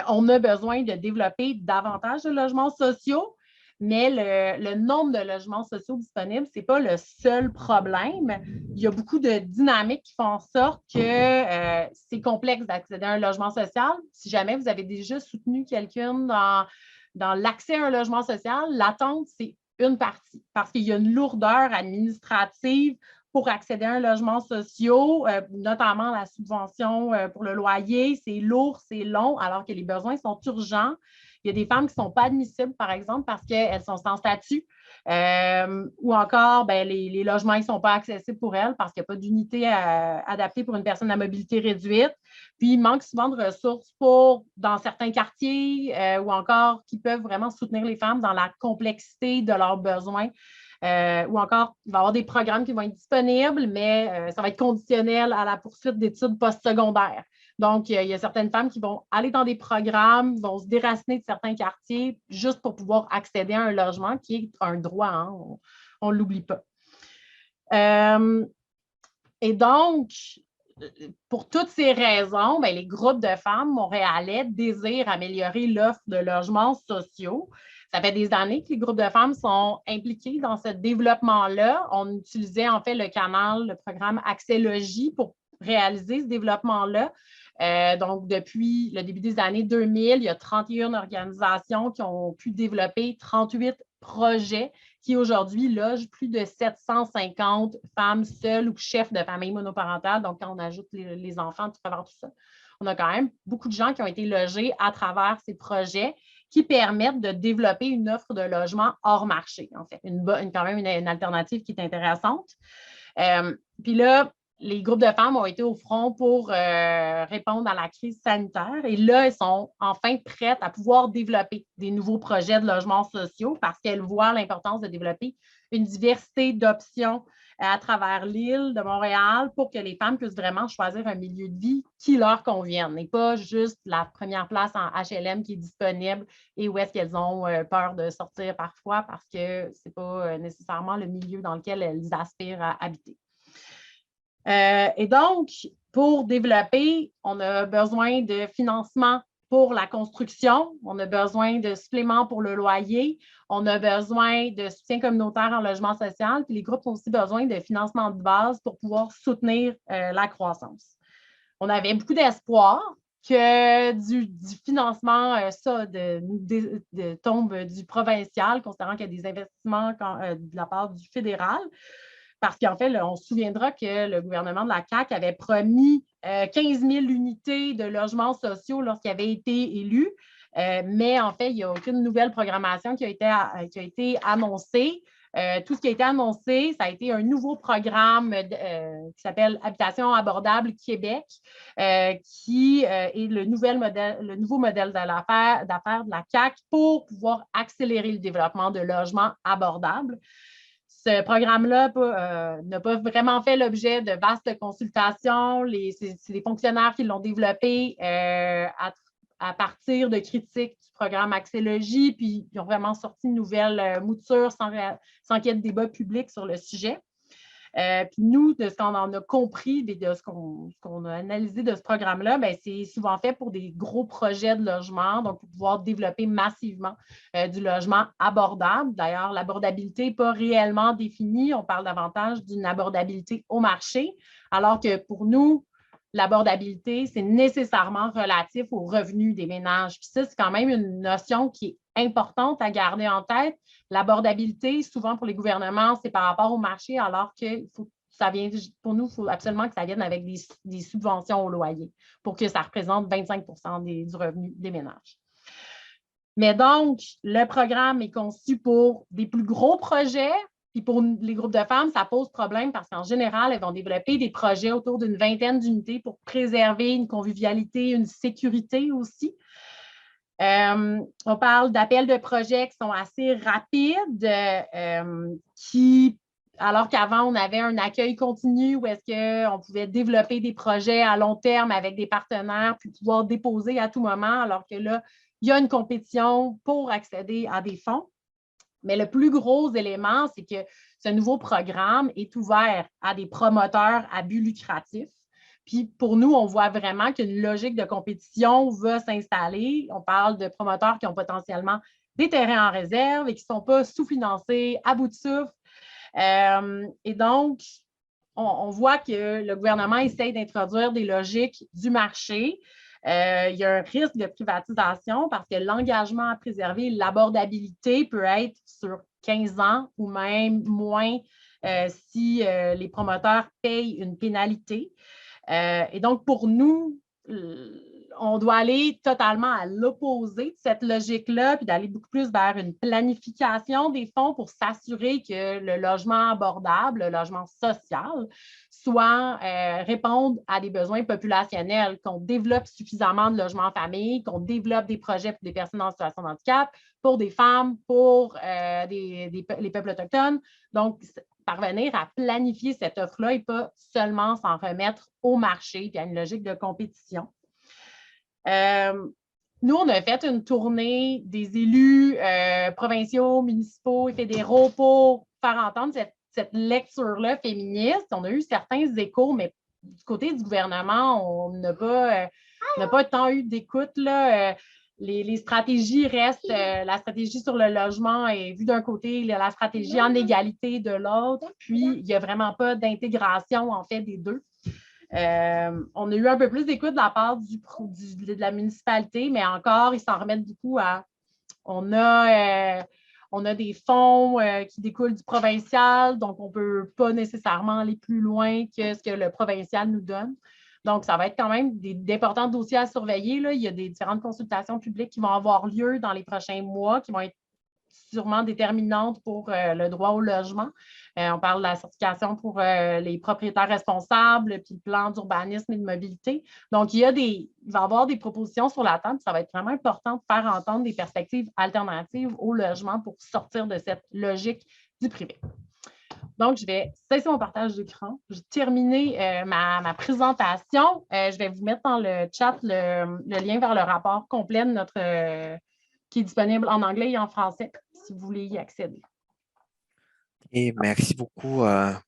on a besoin de développer davantage de logements sociaux, mais le nombre de logements sociaux disponibles, ce n'est pas le seul problème. Il y a beaucoup de dynamiques qui font en sorte que c'est complexe d'accéder à un logement social. Si jamais vous avez déjà soutenu quelqu'un dans l'accès à un logement social, l'attente, c'est une partie parce qu'il y a une lourdeur administrative pour accéder à un logement social, notamment la subvention pour le loyer. C'est lourd, c'est long, alors que les besoins sont urgents. Il y a des femmes qui ne sont pas admissibles, par exemple, parce qu'elles sont sans statut. Ou encore, les logements ne sont pas accessibles pour elles parce qu'il n'y a pas d'unité adaptée pour une personne à mobilité réduite. Puis, il manque souvent de ressources dans certains quartiers ou encore qui peuvent vraiment soutenir les femmes dans la complexité de leurs besoins. Ou encore, il va y avoir des programmes qui vont être disponibles, mais ça va être conditionnel à la poursuite d'études postsecondaires. Donc, il y a certaines femmes qui vont aller dans des programmes, vont se déraciner de certains quartiers juste pour pouvoir accéder à un logement qui est un droit, hein, on ne l'oublie pas. Et donc, pour toutes ces raisons, les groupes de femmes montréalais désirent améliorer l'offre de logements sociaux. Ça fait des années que les groupes de femmes sont impliqués dans ce développement-là. On utilisait en fait le programme Accès Logis pour réaliser ce développement-là. Donc, depuis le début des années 2000, il y a 31 organisations qui ont pu développer 38 projets qui aujourd'hui logent plus de 750 femmes seules ou chefs de famille monoparentale. Donc, quand on ajoute les enfants à travers tout ça, on a quand même beaucoup de gens qui ont été logés à travers ces projets qui permettent de développer une offre de logement hors marché, en fait, quand même une alternative qui est intéressante. Puis là, les groupes de femmes ont été au front pour répondre à la crise sanitaire et là, elles sont enfin prêtes à pouvoir développer des nouveaux projets de logements sociaux parce qu'elles voient l'importance de développer une diversité d'options à travers l'île de Montréal pour que les femmes puissent vraiment choisir un milieu de vie qui leur convienne et pas juste la première place en HLM qui est disponible et où est-ce qu'elles ont peur de sortir parfois parce que ce n'est pas nécessairement le milieu dans lequel elles aspirent à habiter. Et donc, pour développer, on a besoin de financement pour la construction, on a besoin de suppléments pour le loyer, on a besoin de soutien communautaire en logement social, puis les groupes ont aussi besoin de financement de base pour pouvoir soutenir la croissance. On avait beaucoup d'espoir que du financement tombe du provincial, considérant qu'il y a des investissements de la part du fédéral. Parce qu'en fait, on se souviendra que le gouvernement de la CAQ avait promis 15 000 unités de logements sociaux lorsqu'il avait été élu. Mais en fait, il n'y a aucune nouvelle programmation qui a été annoncée. Tout ce qui a été annoncé, ça a été un nouveau programme qui s'appelle Habitation abordable Québec, qui est le nouveau modèle d'affaires de la CAQ pour pouvoir accélérer le développement de logements abordables. Ce programme-là n'a pas vraiment fait l'objet de vastes consultations. C'est des fonctionnaires qui l'ont développé à partir de critiques du programme Accès Logis, puis ils ont vraiment sorti une nouvelle mouture sans qu'il y ait de débat public sur le sujet. Puis nous, de ce qu'on en a compris, de ce qu'on a analysé de ce programme-là, bien, c'est souvent fait pour des gros projets de logement, donc pour pouvoir développer massivement du logement abordable. D'ailleurs, l'abordabilité n'est pas réellement définie. On parle davantage d'une abordabilité au marché, alors que pour nous, l'abordabilité, c'est nécessairement relatif aux revenus des ménages. Puis ça, c'est quand même une notion qui est importante à garder en tête. L'abordabilité, souvent pour les gouvernements, c'est par rapport au marché, alors que pour nous, il faut absolument que ça vienne avec des subventions au loyer pour que ça représente 25 du revenu des ménages. Mais donc, le programme est conçu pour des plus gros projets. Puis pour les groupes de femmes, ça pose problème parce qu'en général, elles vont développer des projets autour d'une vingtaine d'unités pour préserver une convivialité, une sécurité aussi. On parle d'appels de projets qui sont assez rapides, alors qu'avant, on avait un accueil continu où est-ce qu'on pouvait développer des projets à long terme avec des partenaires puis pouvoir déposer à tout moment, alors que là, il y a une compétition pour accéder à des fonds. Mais le plus gros élément, c'est que ce nouveau programme est ouvert à des promoteurs à but lucratif. Puis pour nous, on voit vraiment qu'une logique de compétition va s'installer. On parle de promoteurs qui ont potentiellement des terrains en réserve et qui ne sont pas sous-financés, à bout de souffle. Et donc, on voit que le gouvernement essaye d'introduire des logiques du marché. Il y a un risque de privatisation parce que l'engagement à préserver l'abordabilité peut être sur 15 ans ou même moins si les promoteurs payent une pénalité. Et donc, pour nous, on doit aller totalement à l'opposé de cette logique-là, puis d'aller beaucoup plus vers une planification des fonds pour s'assurer que le logement abordable, le logement social, soit répondre à des besoins populationnels, qu'on développe suffisamment de logements en famille, qu'on développe des projets pour des personnes en situation de handicap, pour des femmes, pour les peuples autochtones. Donc, parvenir à planifier cette offre-là et pas seulement s'en remettre au marché et à une logique de compétition. Nous, on a fait une tournée des élus provinciaux, municipaux et fédéraux pour faire entendre cette lecture-là féministe. On a eu certains échos, mais du côté du gouvernement, on n'a pas tant eu d'écoute. Les stratégies restent, la stratégie sur le logement est vue d'un côté, la stratégie en égalité de l'autre, puis il n'y a vraiment pas d'intégration, en fait, des deux. On a eu un peu plus d'écoute de la part de la municipalité, mais encore, ils s'en remettent beaucoup à... On a des fonds qui découlent du provincial, donc on ne peut pas nécessairement aller plus loin que ce que le provincial nous donne. Donc, ça va être quand même d'importants dossiers à surveiller. Là. Il y a des différentes consultations publiques qui vont avoir lieu dans les prochains mois, qui vont être sûrement déterminantes pour le droit au logement. On parle de la certification pour les propriétaires responsables, puis le plan d'urbanisme et de mobilité. Donc, il va y avoir des propositions sur la table. Ça va être vraiment important de faire entendre des perspectives alternatives au logement pour sortir de cette logique du privé. Donc, je vais cesser mon partage d'écran. Je vais terminer ma présentation. Je vais vous mettre dans le chat le lien vers le rapport complet de qui est disponible en anglais et en français, si vous voulez y accéder. Et merci beaucoup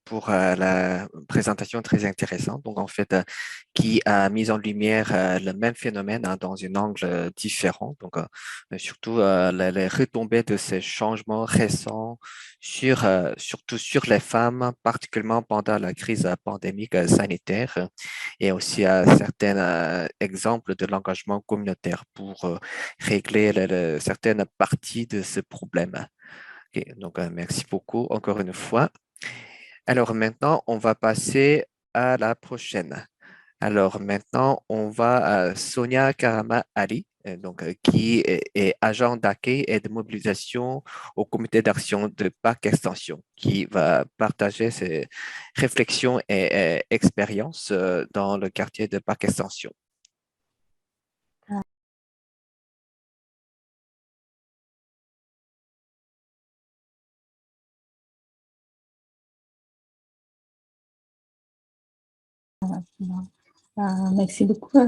pour la présentation très intéressante. Donc, en fait, qui a mis en lumière le même phénomène dans un angle différent. Donc, surtout les retombées de ces changements récents surtout sur les femmes, particulièrement pendant la crise pandémique sanitaire, et aussi certains exemples de l'engagement communautaire pour régler certaines parties de ce problème. Okay, donc, merci beaucoup encore une fois. Alors maintenant, on va passer à la prochaine. Alors maintenant, on va à Sonia Karama Ali, qui est agent d'accueil et de mobilisation au comité d'action de Parc Extension, qui va partager ses réflexions et expériences dans le quartier de Parc Extension. Merci beaucoup,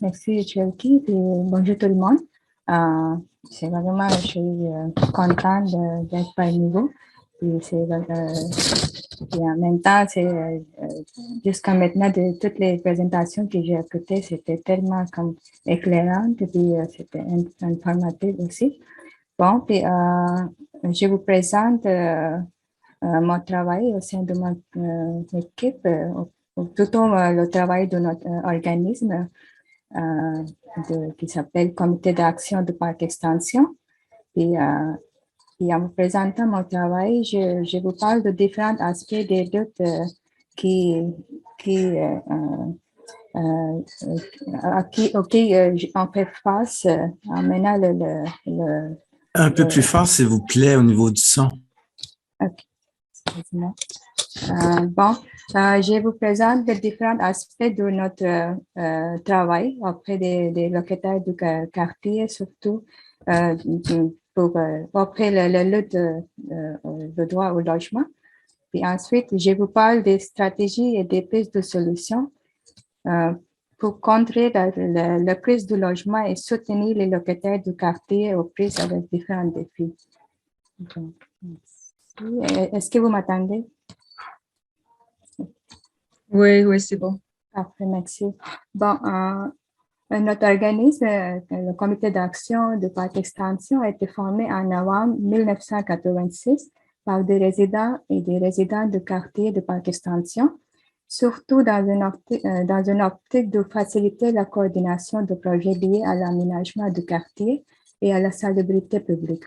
merci Cherokee et bonjour tout le monde. C'est vraiment, je suis contente d'être parmi vous. Et Et en même temps, jusqu'à maintenant, de toutes les présentations que j'ai écoutées, c'était tellement comme éclairant, et puis c'était informatif aussi. Bon, puis je vous présente mon travail au sein de mon équipe, plutôt le travail de notre organisme qui s'appelle Comité d'action de parc extension. Et en vous présentant mon travail, je vous parle de différents aspects des luttes auxquels on fait face en menant Un peu plus fort, s'il vous plaît, au niveau du son. OK. Excusez-moi. Bon, je vous présente les différents aspects de notre travail auprès des locataires du quartier, surtout auprès la lutte de droit au logement. Puis ensuite, je vous parle des stratégies et des pistes de solutions pour contrer la crise du logement et soutenir les locataires du quartier aux prises avec différents défis. Donc, est-ce que vous m'attendez? Oui, c'est bon. Parfait, merci. Bon, notre organisme, le Comité d'action de parc extension, a été formé en novembre 1986 par des résidents et des résidents de quartier de parc extension, surtout dans une optique de faciliter la coordination de projets liés à l'aménagement du quartier et à la salubrité publique.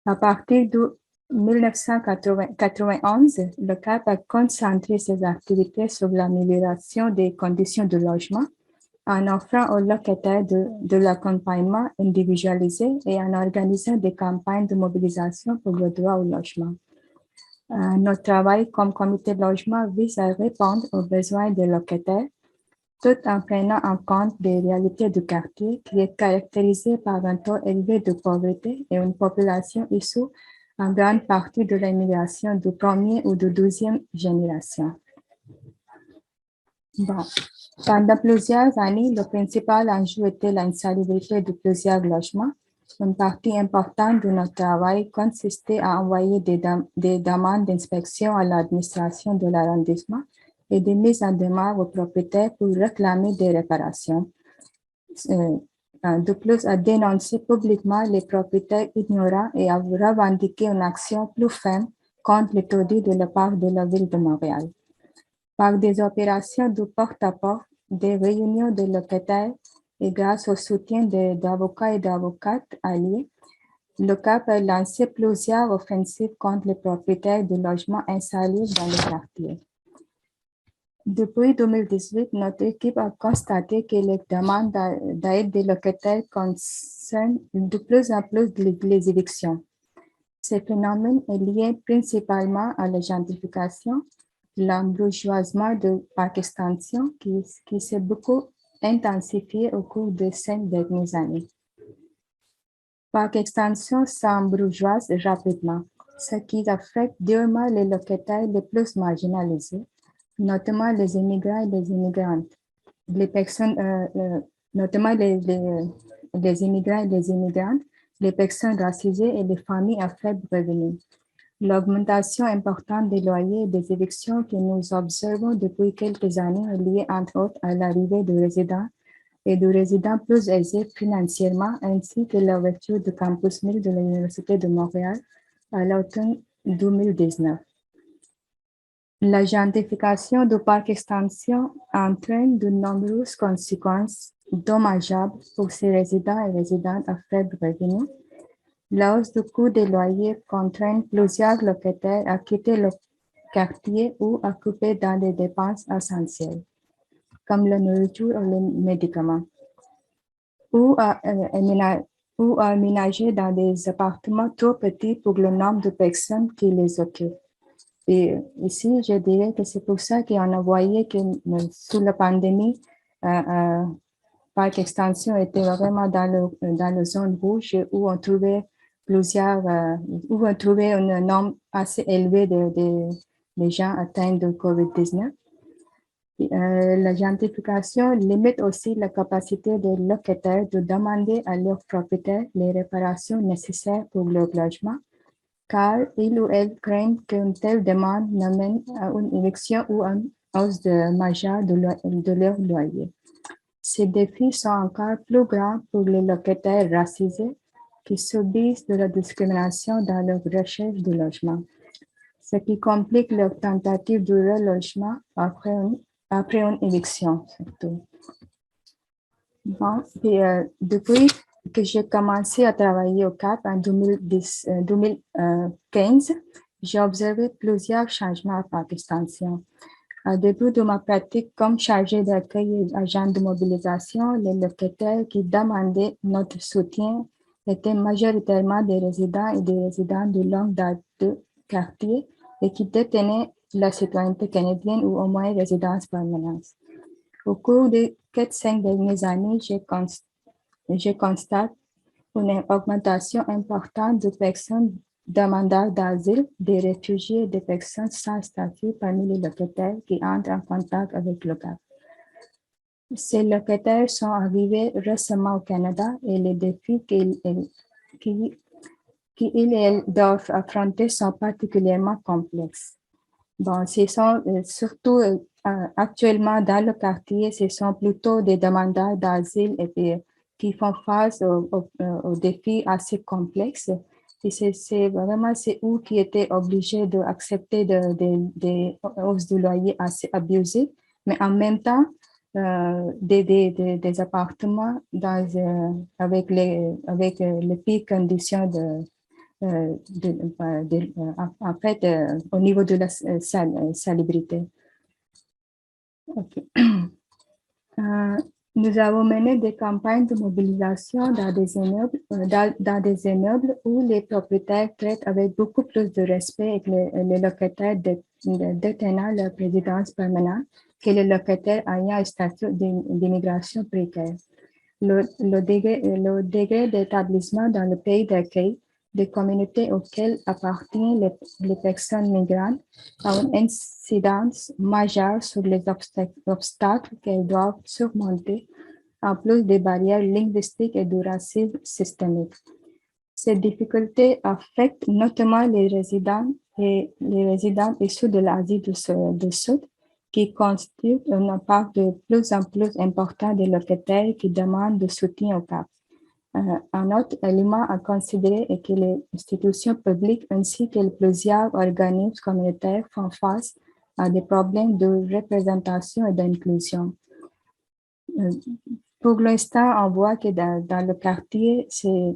À partir de 1991, le CAP a concentré ses activités sur l'amélioration des conditions de logement en offrant aux locataires de l'accompagnement individualisé et en organisant des campagnes de mobilisation pour le droit au logement. Notre travail comme comité de logement vise à répondre aux besoins des locataires tout en prenant en compte les réalités du quartier qui est caractérisé par un taux élevé de pauvreté et une population issue en grande partie de l'immigration de première ou de deuxième génération. Bon. Pendant plusieurs années, le principal enjeu était l'insalubrité de plusieurs logements. Une partie importante de notre travail consistait à envoyer des demandes d'inspection à l'administration de l'arrondissement et des mises en demeure aux propriétaires pour réclamer des réparations. De plus, à dénoncer publiquement les propriétaires ignorants et à revendiquer une action plus ferme contre les taudis de la part de la Ville de Montréal. Par des opérations de porte-à-porte, des réunions de locataires et grâce au soutien d'avocats et d'avocates alliés, le CAP a lancé plusieurs offensives contre les propriétaires de logements insalubres dans le quartier. Depuis 2018, notre équipe a constaté que les demandes d'aide des locataires concernent de plus en plus les évictions. Ce phénomène est lié principalement à la gentrification, l'embourgeoisement de parc extension qui s'est beaucoup intensifié au cours de ces dernières années. Parc extension s'embourgeoise rapidement, ce qui affecte durement les locataires les plus marginalisés, notamment les immigrants et les immigrantes, les personnes, notamment les immigrants et les immigrantes, les personnes racisées et les familles à faible revenu. L'augmentation importante des loyers et des évictions que nous observons depuis quelques années est liée entre autres à l'arrivée de résidents et de résidents plus aisés financièrement, ainsi que l'ouverture du campus 1000 de l'Université de Montréal à l'automne 2019. La gentrification du parc extension entraîne de nombreuses conséquences dommageables pour ces résidents et résidentes à faible revenu. La hausse du coût des loyers contraint plusieurs locataires à quitter le quartier ou à couper dans des dépenses essentielles, comme la nourriture ou les médicaments, ou à aménager dans des appartements trop petits pour le nombre de personnes qui les occupent. Et ici, je dirais que c'est pour ça qu'on a voyé que sous la pandémie, Parc Extension était vraiment dans la zone rouge où on trouvait où on trouvait un nombre assez élevé de gens atteints de COVID-19. La gentrification limite aussi la capacité des locataires de demander à leurs propriétaires les réparations nécessaires pour leur logement, car ils ou elles craignent qu'une telle demande n'amène à une éviction ou à une hausse majeure de leur loyer. Ces défis sont encore plus grands pour les locataires racisés qui subissent de la discrimination dans leur recherche de logement, ce qui complique leur tentative de relogement après une éviction surtout. Bon, puis, depuis que j'ai commencé à travailler au CAP en 2015, j'ai observé plusieurs changements par extension. Au début de ma pratique comme chargée d'accueil et agent de mobilisation, les locataires qui demandaient notre soutien étaient majoritairement des résidents et des résidents de longue date de quartier et qui détenaient la citoyenneté canadienne ou au moins résidence permanente. Au cours des 4-5 dernières années, je constate une augmentation importante de personnes demandeurs d'asile, des réfugiés et des personnes sans statut parmi les locataires qui entrent en contact avec le CAP. Ces locataires sont arrivés récemment au Canada et les défis qu'ils doivent affronter sont particulièrement complexes. Bon, ce sont surtout actuellement dans le quartier, ce sont plutôt des demandeurs d'asile et qui font face aux défis assez complexes. Et c'est vraiment eux qui étaient obligés d'accepter des hausses de loyer assez abusives, mais en même temps, des appartements avec les pires conditions en fait, au niveau de la salubrité. Okay. Nous avons mené des campagnes de mobilisation dans des immeubles où les propriétaires traitent avec beaucoup plus de respect les locataires détenant leur résidence permanente que les locataires ayant un statut d'immigration précaire. Le degré d'établissement dans le pays d'accueil des communautés auxquelles appartiennent les personnes migrantes a une incidence majeure sur les obstacles qu'elles doivent surmonter, en plus des barrières linguistiques et du racisme systémique. Ces difficultés affectent notamment les résidents issus de l'Asie du Sud, qui constituent une part de plus en plus important des locataires qui demandent de soutien au CAP. Un autre élément à considérer est que les institutions publiques ainsi que plusieurs organismes communautaires font face à des problèmes de représentation et d'inclusion. Pour l'instant, on voit que dans le quartier, il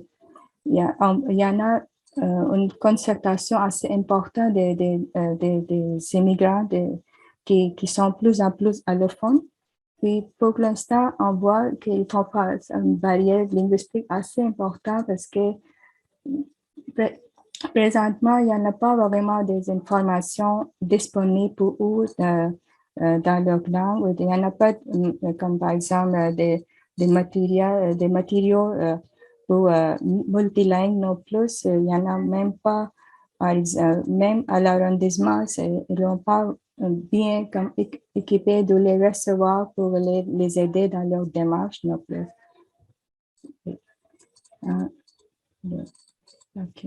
y en a une concertation assez importante des immigrants qui sont plus en plus allophones. Puis pour l'instant, on voit qu'ils font face à une barrière linguistique assez importante parce que présentement, il n'y en a pas vraiment des informations disponibles pour eux dans leur langue. Il n'y en a pas, comme par exemple, des matériaux pour multilingues non plus. Il n'y en a même pas, même à l'arrondissement, ils n'ont pas bien équipés de les recevoir pour les aider dans leur démarche non plus. OK.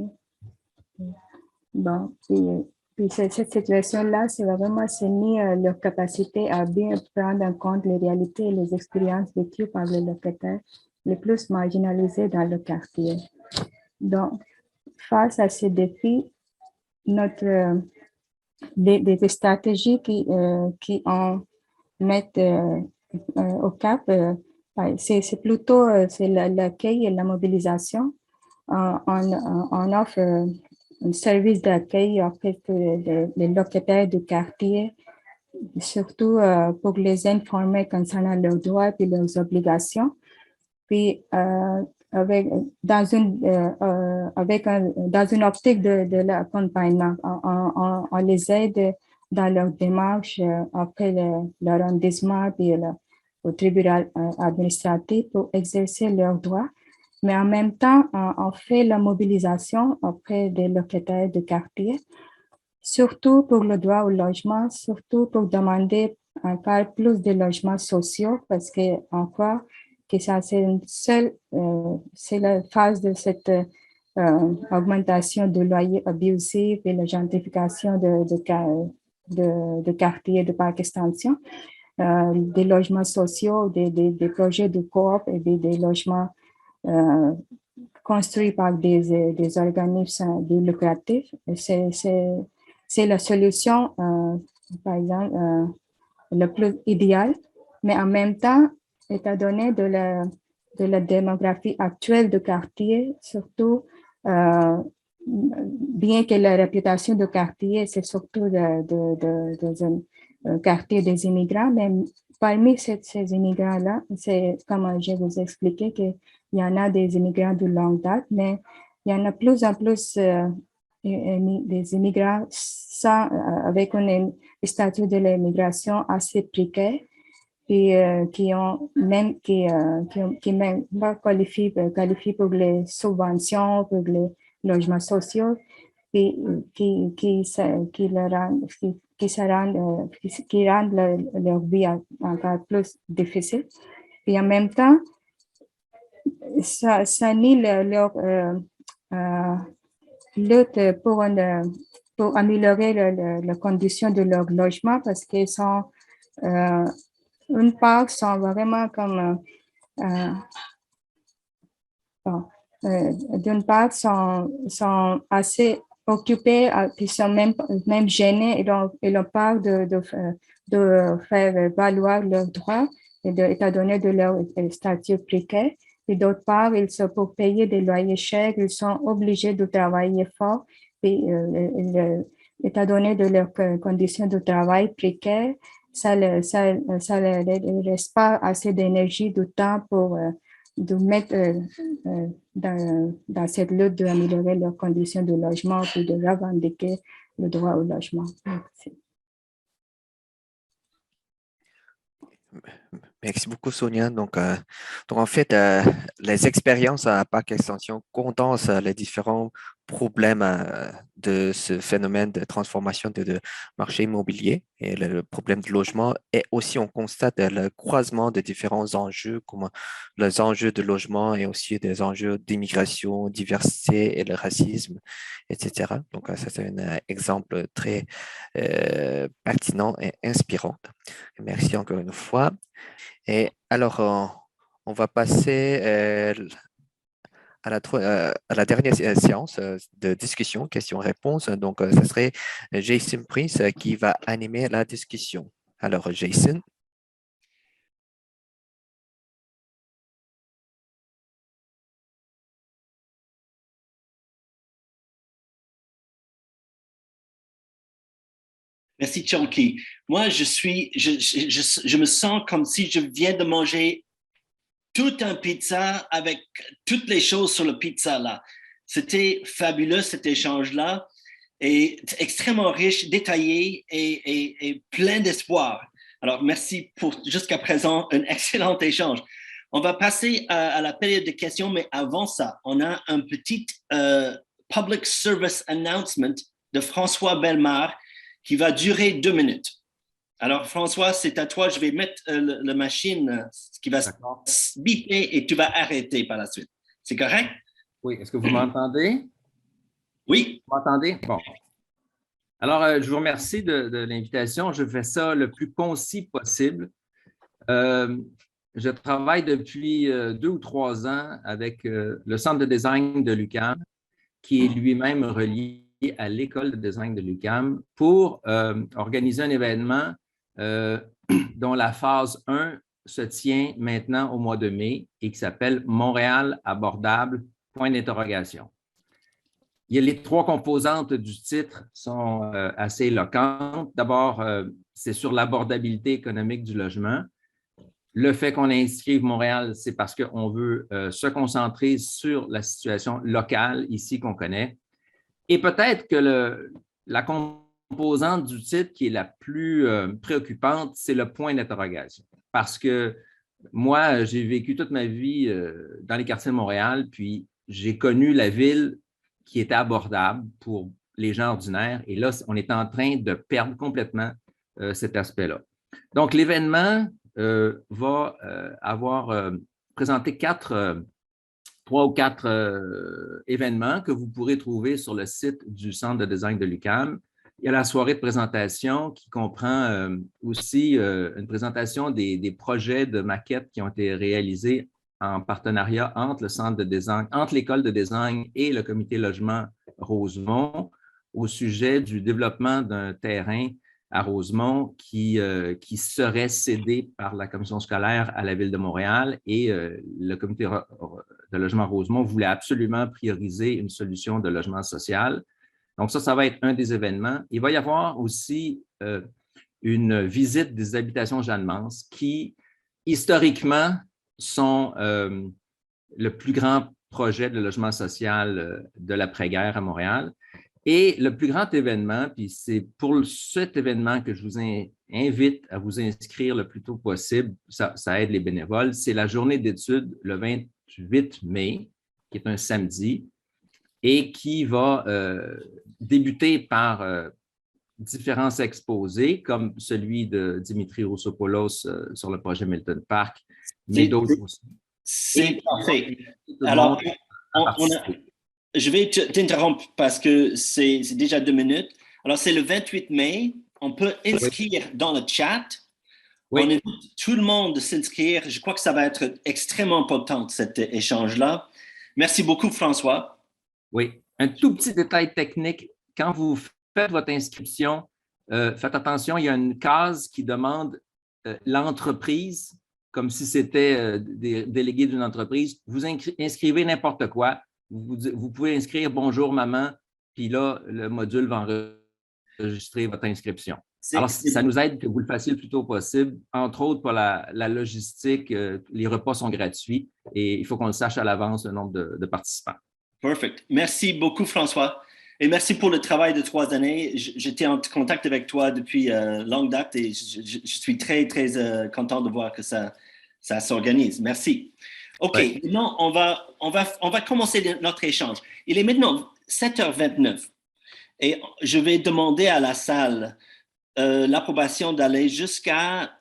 Bon, puis cette situation-là, c'est vraiment mis leur capacité à bien prendre en compte les réalités et les expériences vécues par les locataires les plus marginalisés dans le quartier. Donc, face à ces défis, des stratégies qui en mettent au CAP, c'est plutôt l'accueil et la mobilisation. On offre un service d'accueil auprès des locataires du quartier, surtout pour les informer concernant leurs droits et leurs obligations. Puis, dans une optique de l'accompagnement, on les aide dans leur démarche après l'arrondissement et au tribunal administratif pour exercer leurs droits. Mais en même temps, on fait la mobilisation auprès des locataires du quartier, surtout pour le droit au logement, surtout pour demander encore plus de logements sociaux, parce qu'on croit que ça, c'est la phase de cette augmentation de loyers abusifs et la gentrification de quartiers de parc extension, des logements sociaux, des projets de coop et des logements construits par des organismes lucratifs. C'est la solution, par exemple, le plus idéal, mais en même temps, étant donné de la démographie actuelle du quartier, surtout, bien que la réputation du quartier, c'est surtout un quartier des immigrants, mais parmi ces immigrants-là, c'est comme je vous ai expliqué qu'il y en a des immigrants de longue date, mais il y en a plus en plus des immigrants avec un statut de l'immigration assez précaire et qui même pas qualifiés pour les subventions, pour les logements sociaux, qui rendent leur vie encore plus difficile. Et en même temps, ça nie leur lutte pour améliorer la condition de leur logement parce qu'ils sont, une part, sont vraiment comme, d'une part, sont assez occupés, puis sont même gênés, et donc ils ont peur de faire valoir leurs droits et étant donné de leur statut précaire. Et d'autre part, pour payer des loyers chers, ils sont obligés de travailler fort. Et, étant donné de leurs conditions de travail précaires, ça ne reste pas assez d'énergie, de temps pour de mettre dans cette lutte d'améliorer leurs conditions de logement puis de revendiquer le droit au logement. Merci. Merci beaucoup, Sonia. Donc en fait, les expériences à Parc Extension condensent les différents problèmes de ce phénomène de transformation de marché immobilier et le problème de logement. Et aussi, on constate le croisement de différents enjeux, comme les enjeux de logement et aussi des enjeux d'immigration, diversité et le racisme, etc. Donc, ça, c'est un exemple très pertinent et inspirant. Merci encore une fois. Et alors, on va passer à la dernière séance de discussion, questions-réponses. Donc, ce serait Jason Prince qui va animer la discussion. Alors, Jason. Merci, Chonky. Moi, je me sens comme si je viens de manger toute un pizza avec toutes les choses sur le pizza là. C'était fabuleux cet échange-là et extrêmement riche, détaillé et plein d'espoir. Alors, merci pour jusqu'à présent un excellent échange. On va passer à la période de questions, mais avant ça, on a un petit public service announcement de François Bellemare qui va durer 2 minutes. Alors, François, c'est à toi. Je vais mettre la machine qui va biper et tu vas arrêter par la suite. C'est correct? Oui. Est-ce que vous m'entendez? Oui. Vous m'entendez? Bon. Alors, je vous remercie de l'invitation. Je fais ça le plus concis possible. Je travaille depuis 2 ou 3 ans avec le Centre de design de l'UQAM, qui est lui-même relié à l'École de design de l'UQAM pour organiser un événement dont la phase 1 se tient maintenant au mois de mai et qui s'appelle Montréal abordable, point d'interrogation. Il y a les 3 composantes du titre sont assez éloquentes. D'abord, c'est sur l'abordabilité économique du logement. Le fait qu'on inscrive Montréal, c'est parce qu'on veut se concentrer sur la situation locale ici qu'on connaît. Et peut-être que la composante du titre qui est la plus préoccupante, c'est le point d'interrogation. Parce que moi, j'ai vécu toute ma vie dans les quartiers de Montréal, puis j'ai connu la ville qui était abordable pour les gens ordinaires. Et là, on est en train de perdre complètement cet aspect-là. Donc, l'événement va avoir présenté 4 3 ou 4 événements que vous pourrez trouver sur le site du Centre de design de l'UQAM. Il y a la soirée de présentation qui comprend aussi une présentation des projets de maquettes qui ont été réalisés en partenariat entre le Centre de design, entre l'École de design et le Comité logement Rosemont au sujet du développement d'un terrain à Rosemont qui serait cédé par la commission scolaire à la Ville de Montréal et le Comité de logement Rosemont voulait absolument prioriser une solution de logement social. Donc ça va être un des événements. Il va y avoir aussi une visite des habitations Jeanne-Mance qui, historiquement, sont le plus grand projet de logement social de l'après-guerre à Montréal. Et le plus grand événement, puis c'est pour cet événement que je vous invite à vous inscrire le plus tôt possible, ça aide les bénévoles, c'est la journée d'études le 28 mai, qui est un samedi, et qui va débuter par différents exposés, comme celui de Dimitri Roussopoulos sur le projet Milton Park, mais d'autres aussi. C'est parfait. Alors, je vais t'interrompre parce que c'est déjà 2 minutes. Alors, c'est le 28 mai. On peut inscrire dans le chat. Oui. On invite tout le monde de s'inscrire. Je crois que ça va être extrêmement important, cet échange-là. Merci beaucoup, François. Oui. Un tout petit détail technique. Quand vous faites votre inscription, faites attention, il y a une case qui demande l'entreprise, comme si c'était des délégués d'une entreprise. Vous inscrivez n'importe quoi. Vous pouvez inscrire « Bonjour, maman », puis là, le module va enregistrer votre inscription. Alors, ça nous aide que vous le fassiez le plus tôt possible, entre autres pour la logistique. Les repas sont gratuits et il faut qu'on le sache à l'avance, le nombre de participants. Perfect. Merci beaucoup, François. Et merci pour le travail de 3 années. J'étais en contact avec toi depuis longue date et je suis très, très content de voir que ça s'organise. Merci. OK, ouais. Maintenant, on va commencer notre échange. Il est maintenant 7h29 et je vais demander à la salle l'approbation d'aller jusqu'à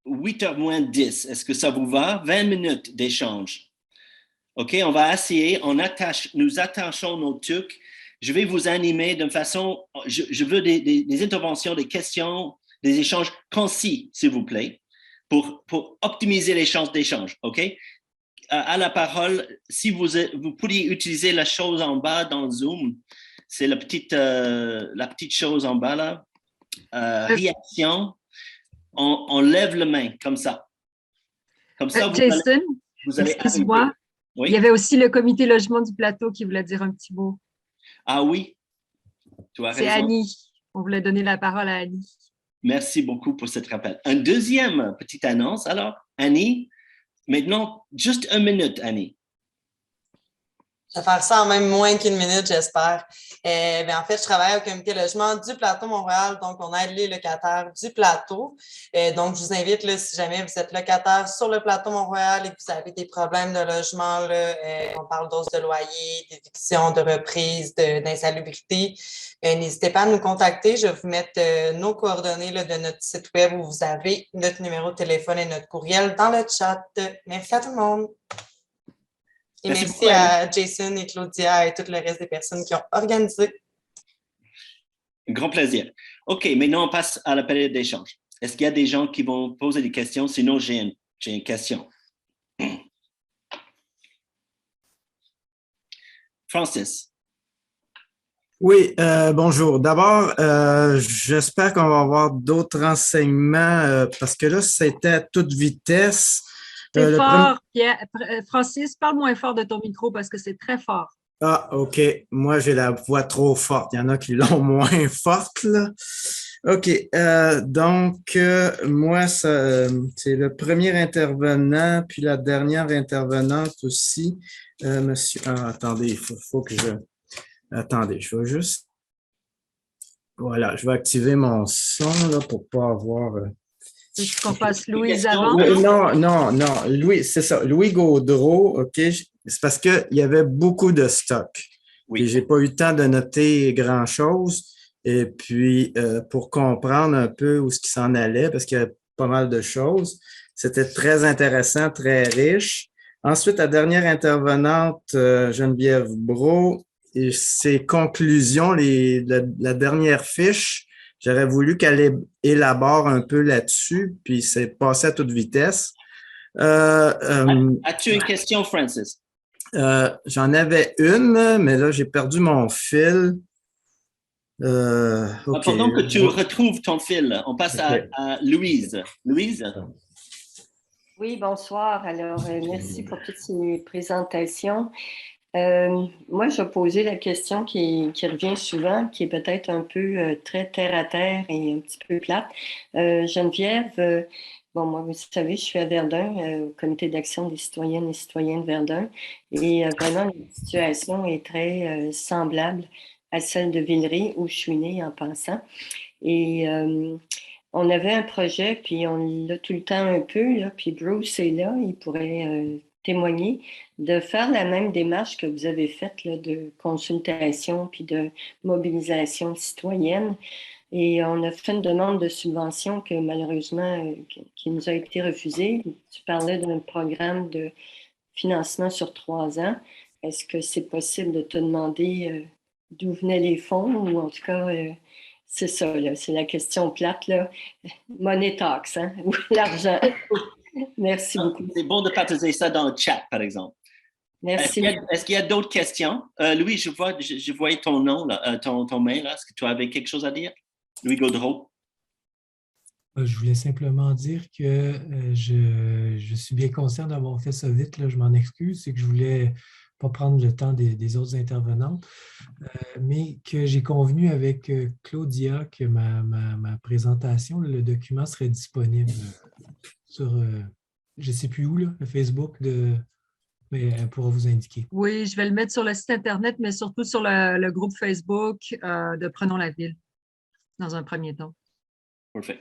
8h moins 10. Est-ce que ça vous va? 20 minutes d'échange. OK, on va essayer, nous attachons nos trucs. Je vais vous animer d'une façon, je veux des interventions, des questions, des échanges concis, s'il vous plaît, pour optimiser les chances d'échange. OK? À la parole, si vous pourriez utiliser la chose en bas dans Zoom, c'est la petite chose en bas là, réaction, on lève la main comme ça. Comme ça, Jason, excuse-moi, oui? Il y avait aussi le comité logement du plateau qui voulait dire un petit mot. Ah oui, tu as raison. C'est Annie, on voulait donner la parole à Annie. Merci beaucoup pour ce rappel. Un deuxième petite annonce alors, Annie. Maintenant, juste 1 minute, Annie. Je vais faire ça en même moins qu'1 minute, j'espère. En fait, je travaille au comité logement du Plateau Montréal, donc on aide les locataires du plateau. Donc, je vous invite, là, si jamais vous êtes locataire sur le Plateau Montréal et que vous avez des problèmes de logement, là, on parle d'hausse de loyer, d'éviction, de reprise, d'insalubrité, n'hésitez pas à nous contacter. Je vais vous mettre nos coordonnées là, de notre site web où vous avez notre numéro de téléphone et notre courriel dans le chat. Merci à tout le monde. Et merci à Jason et Claudia et tout le reste des personnes qui ont organisé. Un grand plaisir. OK, maintenant on passe à la période d'échange. Est-ce qu'il y a des gens qui vont poser des questions? Sinon, j'ai une question. Francis. Oui, bonjour. D'abord, j'espère qu'on va avoir d'autres renseignements parce que là, c'était à toute vitesse. C'est fort, Pierre. Francis, parle moins fort de ton micro parce que c'est très fort. Ah, OK. Moi, j'ai la voix trop forte. Il y en a qui l'ont moins forte, là. OK. Moi, c'est le premier intervenant, puis la dernière intervenante aussi. Monsieur. Ah, attendez, il faut que je. Attendez, je vais juste. Voilà, je vais activer mon son là, pour ne pas avoir. Est-ce qu'on passe Louise avant? Non. Louis, c'est ça. Louis Gaudreau, OK. C'est parce qu'il y avait beaucoup de stock. Oui. Et je n'ai pas eu le temps de noter grand-chose. Et puis, pour comprendre un peu où ce qui s'en allait, parce qu'il y avait pas mal de choses, c'était très intéressant, très riche. Ensuite, la dernière intervenante, Geneviève Brault, et ses conclusions, la dernière fiche, j'aurais voulu qu'elle élabore un peu là-dessus, puis c'est passé à toute vitesse. As-tu une question, Francis? J'en avais une, mais là, j'ai perdu mon fil. Okay. Pendant que tu retrouves ton fil, on passe à Louise. Louise? Oui, bonsoir. Alors, merci pour toutes ces présentations. Moi, je vais poser la question qui revient souvent, qui est peut-être un peu très terre-à-terre et un petit peu plate. Geneviève, bon, moi, vous savez, je suis à Verdun, au Comité d'action des citoyennes et citoyens de Verdun, et vraiment, la situation est très semblable à celle de Villeray, où je suis née en passant. Et on avait un projet, puis on l'a tout le temps un peu, là, puis Bruce est là, il pourrait témoigner, de faire la même démarche que vous avez faite là, de consultation puis de mobilisation citoyenne. Et on a fait une demande de subvention que malheureusement, qui nous a été refusée. Tu parlais d'un programme de financement sur 3 ans. Est-ce que c'est possible de te demander d'où venaient les fonds ou en tout cas, c'est ça, là, c'est la question plate, là. Money talks, hein, ou l'argent. Merci beaucoup. C'est bon de partager ça dans le chat, par exemple. Merci. Est-ce qu'il y a d'autres questions? Louis, je voyais ton nom, là, ton mail. Est-ce que tu avais quelque chose à dire? Louis Gaudreau. Je voulais simplement dire que je suis bien conscient d'avoir fait ça vite, là, je m'en excuse, c'est que je voulais pas prendre le temps des autres intervenantes, mais que j'ai convenu avec Claudia que ma présentation, le document serait disponible sur, je ne sais plus où, là, le Facebook, mais elle pourra vous indiquer. Oui, je vais le mettre sur le site Internet, mais surtout sur le groupe Facebook de Prenons la ville, dans un premier temps. Parfait.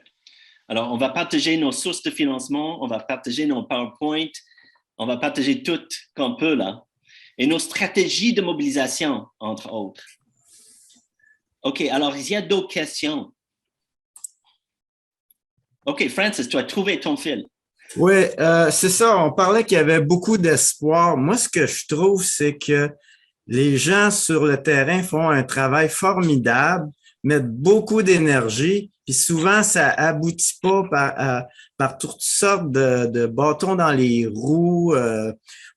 Alors, on va partager nos sources de financement, on va partager nos PowerPoint, on va partager tout qu'on peut, là. Et nos stratégies de mobilisation, entre autres. OK, alors, il y a d'autres questions. OK, Francis, tu as trouvé ton fil. Oui, c'est ça. On parlait qu'il y avait beaucoup d'espoir. Moi, ce que je trouve, c'est que les gens sur le terrain font un travail formidable, mettent beaucoup d'énergie, puis souvent, ça aboutit pas par toutes sortes de bâtons dans les roues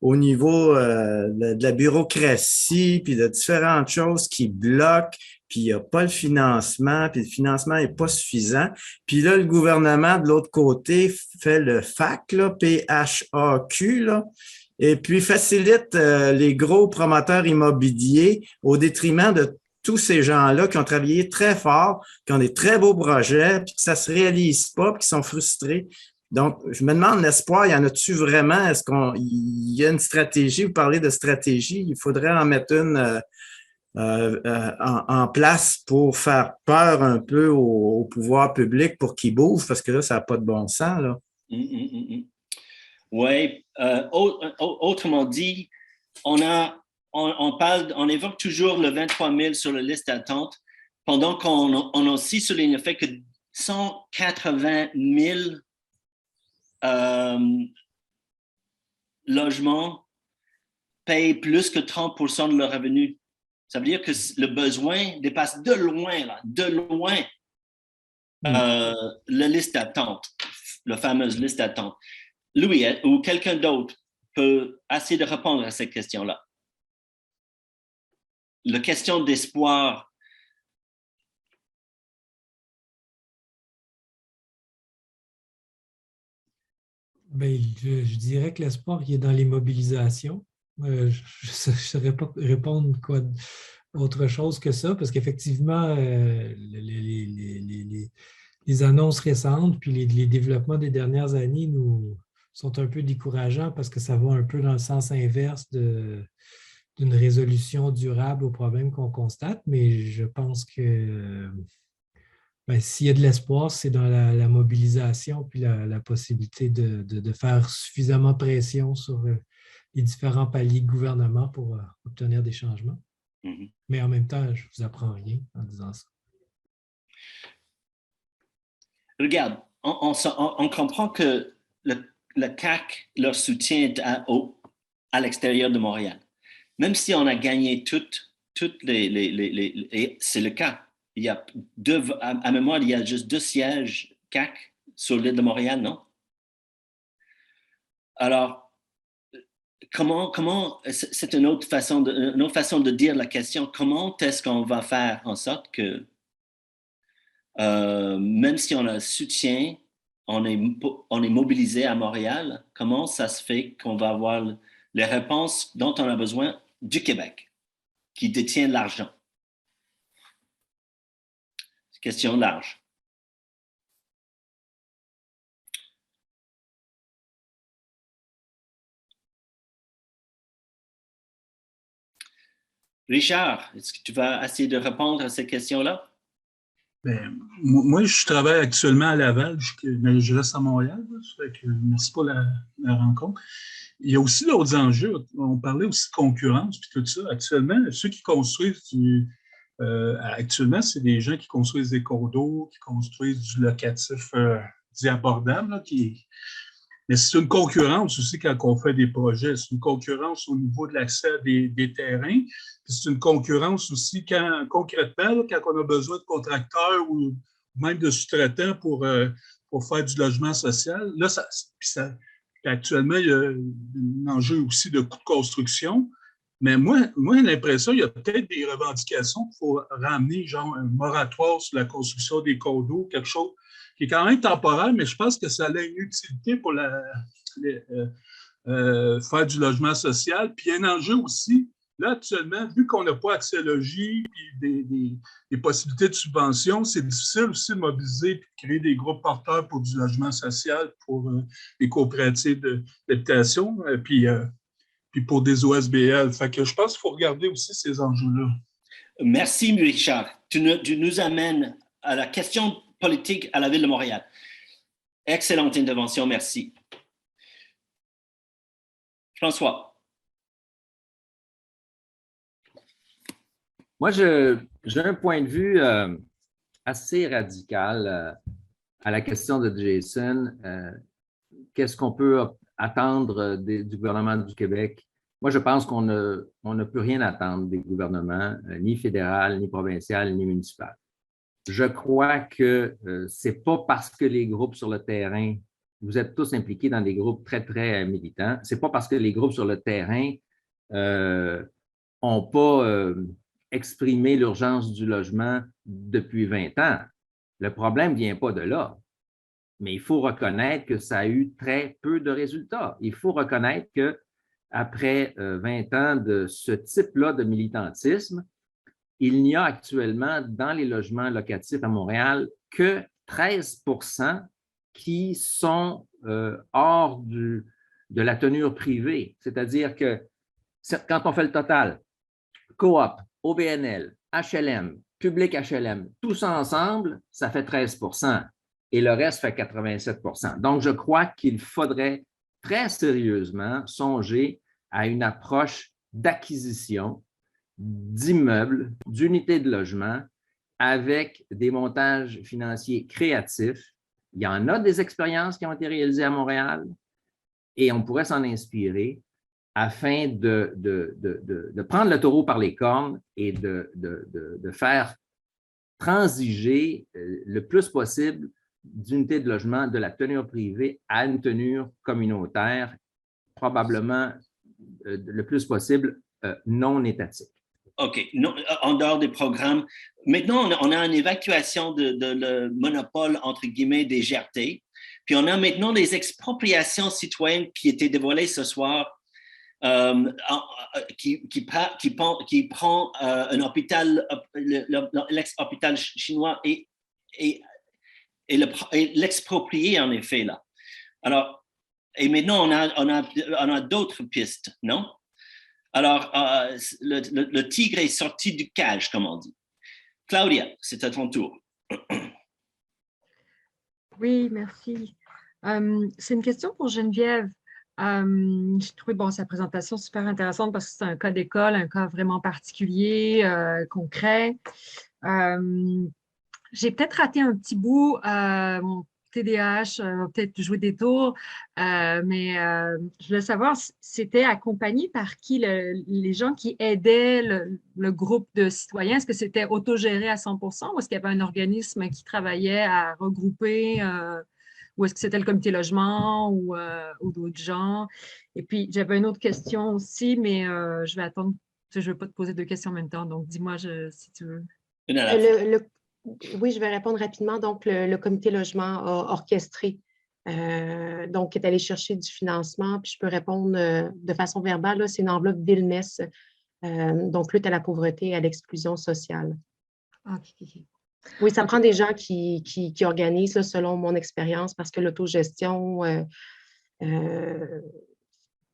au niveau de la bureaucratie, puis de différentes choses qui bloquent, puis il n'y a pas le financement, puis le financement n'est pas suffisant. Puis là, le gouvernement, de l'autre côté, fait le FAQ, là, PHAQ, là, et puis facilite les gros promoteurs immobiliers au détriment de tous ces gens-là qui ont travaillé très fort, qui ont des très beaux projets, puis que ça se réalise pas, puis qui sont frustrés. Donc, je me demande, l'espoir, y en a-tu vraiment? Est-ce qu'il y a une stratégie? Vous parlez de stratégie, il faudrait en mettre une en place pour faire peur un peu au pouvoir public pour qu'ils bougent, parce que là, ça n'a pas de bon sens, là. Oui, autrement dit, on évoque toujours le 23 000 sur la liste d'attente, pendant qu'on aussi souligne le fait que 180 000 logements payent plus que 30% de leur revenu. Ça veut dire que le besoin dépasse de loin la liste d'attente, la fameuse liste d'attente. Louis ou quelqu'un d'autre peut essayer de répondre à cette question-là. La question d'espoir. Bien, je dirais que l'espoir il est dans les mobilisations. Je ne saurais pas répondre autre chose que ça, parce qu'effectivement, les annonces récentes puis les développements des dernières années nous sont un peu décourageants parce que ça va un peu dans le sens inverse d'une résolution durable aux problèmes qu'on constate, mais je pense que s'il y a de l'espoir, c'est dans la mobilisation puis la possibilité de faire suffisamment pression sur les différents paliers de gouvernement pour obtenir des changements. Mm-hmm. Mais en même temps, je ne vous apprends rien en disant ça. Regarde, on comprend que le CAQ, leur soutien est haut, à l'extérieur de Montréal. Même si on a gagné toutes et c'est le cas. Il y a à mémoire, il y a juste 2 sièges CAC sur l'île de Montréal, non? Alors, comment c'est une autre façon de dire la question, comment est-ce qu'on va faire en sorte que, même si on a le soutien, on est mobilisé à Montréal, comment ça se fait qu'on va avoir les réponses dont on a besoin du Québec, qui détient l'argent? Question large. Richard, est-ce que tu vas essayer de répondre à ces questions-là? Ben, moi, je travaille actuellement à Laval, mais je reste à Montréal. Merci pour la rencontre. Il y a aussi d'autres enjeux. On parlait aussi de concurrence puis tout ça. Actuellement, ceux qui construisent actuellement, c'est des gens qui construisent des condos, qui construisent du locatif dit abordable, là, mais c'est une concurrence aussi quand on fait des projets. C'est une concurrence au niveau de l'accès à des terrains. C'est une concurrence aussi concrètement, là, quand on a besoin de contracteurs ou même de sous-traitants pour faire du logement social. Là, actuellement, il y a un enjeu aussi de coût de construction. Mais moi j'ai l'impression qu'il y a peut-être des revendications qu'il faut ramener, genre un moratoire sur la construction des condos, quelque chose qui est quand même temporaire, mais je pense que ça a une utilité pour faire du logement social. Puis il y a un enjeu aussi, là actuellement, vu qu'on n'a pas accès à logis et des possibilités de subvention, c'est difficile aussi de mobiliser et de créer des groupes porteurs pour du logement social, pour les coopératives d'habitation, puis pour des OSBL. Fait que je pense qu'il faut regarder aussi ces enjeux-là. Merci, Richard. Tu nous amènes à la question politique à la Ville de Montréal. Excellente intervention, merci. François. Moi, j'ai un point de vue assez radical à la question de Jason. Qu'est-ce qu'on peut attendre du gouvernement du Québec? Moi, je pense qu'on ne peut rien attendre des gouvernements, ni fédéral, ni provincial, ni municipal. Je crois que ce n'est pas parce que les groupes sur le terrain, vous êtes tous impliqués dans des groupes très, très militants, ce n'est pas parce que les groupes sur le terrain n'ont pas exprimé l'urgence du logement depuis 20 ans. Le problème ne vient pas de là. Mais il faut reconnaître que ça a eu très peu de résultats. Il faut reconnaître qu'après 20 ans de ce type-là de militantisme, il n'y a actuellement dans les logements locatifs à Montréal que 13% qui sont hors de la tenure privée. C'est-à-dire que quand on fait le total, Coop, OBNL, HLM, Public HLM, tout ça ensemble, ça fait 13%. Et le reste fait 87%. Donc, je crois qu'il faudrait très sérieusement songer à une approche d'acquisition d'immeubles, d'unités de logement avec des montages financiers créatifs. Il y en a des expériences qui ont été réalisées à Montréal et on pourrait s'en inspirer afin de prendre le taureau par les cornes et de faire transiger le plus possible d'unités de logement de la tenure privée à une tenure communautaire, probablement le plus possible non étatique. OK. Non, en dehors des programmes. Maintenant, on a une évacuation de le monopole, entre guillemets, des GRT. Puis on a maintenant des expropriations citoyennes qui étaient dévoilées ce soir, qui prend un hôpital, l'ex-hôpital chinois et l'exproprier, en effet, là. Alors, et maintenant, on a d'autres pistes, non? Alors, le tigre est sorti du cage, comme on dit. Claudia, c'est à ton tour. Oui, merci. C'est une question pour Geneviève. J'ai trouvé sa présentation super intéressante parce que c'est un cas d'école, un cas vraiment particulier, concret. J'ai peut-être raté un petit bout. TDAH va peut-être jouer des tours, mais je voulais savoir, c'était accompagné par qui les gens qui aidaient le groupe de citoyens? Est-ce que c'était autogéré à 100% ou est-ce qu'il y avait un organisme qui travaillait à regrouper, ou est-ce que c'était le comité logement ou d'autres gens? Et puis, j'avais une autre question aussi, mais je vais attendre. Je ne veux pas te poser deux questions en même temps, donc dis-moi si tu veux. Oui, je vais répondre rapidement. Donc, le comité logement a orchestré, donc est allé chercher du financement. Puis je peux répondre de façon verbale, là, c'est une enveloppe Ville-Metz, donc lutte à la pauvreté et à l'exclusion sociale. Okay. Oui, ça prend des gens qui organisent, là, selon mon expérience, parce que l'autogestion,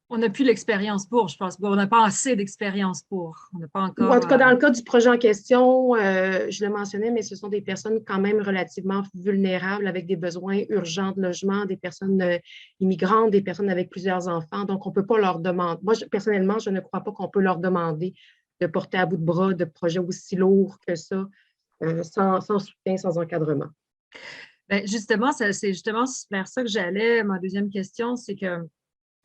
on n'a plus l'expérience pour, je pense. On n'a pas assez d'expérience pour. On n'a pas encore. Ou en tout cas, dans le cas du projet en question, je le mentionnais, mais ce sont des personnes quand même relativement vulnérables avec des besoins urgents de logement, des personnes immigrantes, des personnes avec plusieurs enfants. Donc, on ne peut pas leur demander. Moi, personnellement, je ne crois pas qu'on peut leur demander de porter à bout de bras de projets aussi lourds que ça, sans soutien, sans encadrement. Bien, justement, c'est justement vers ça que j'allais. Ma deuxième question, c'est que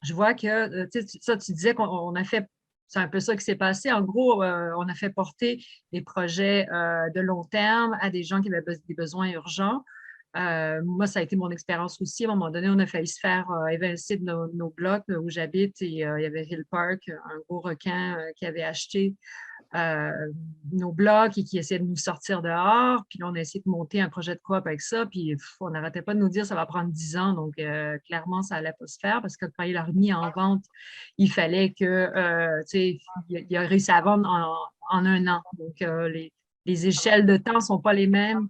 je vois que, tu disais qu'on a fait, c'est un peu ça qui s'est passé. En gros, on a fait porter des projets de long terme à des gens qui avaient des besoins urgents. Moi, ça a été mon expérience aussi. À un moment donné, on a failli se faire évincer de nos blocs où j'habite et il y avait Hill Park, un gros requin qui avait acheté nos blocs et qui essayait de nous sortir dehors. Puis là, on a essayé de monter un projet de coop avec ça. Puis on n'arrêtait pas de nous dire que ça va prendre 10 ans. Donc, clairement, ça n'allait pas se faire parce que quand il a remis en vente, il fallait que, il a réussi à vendre en un an. Donc, les échelles de temps ne sont pas les mêmes.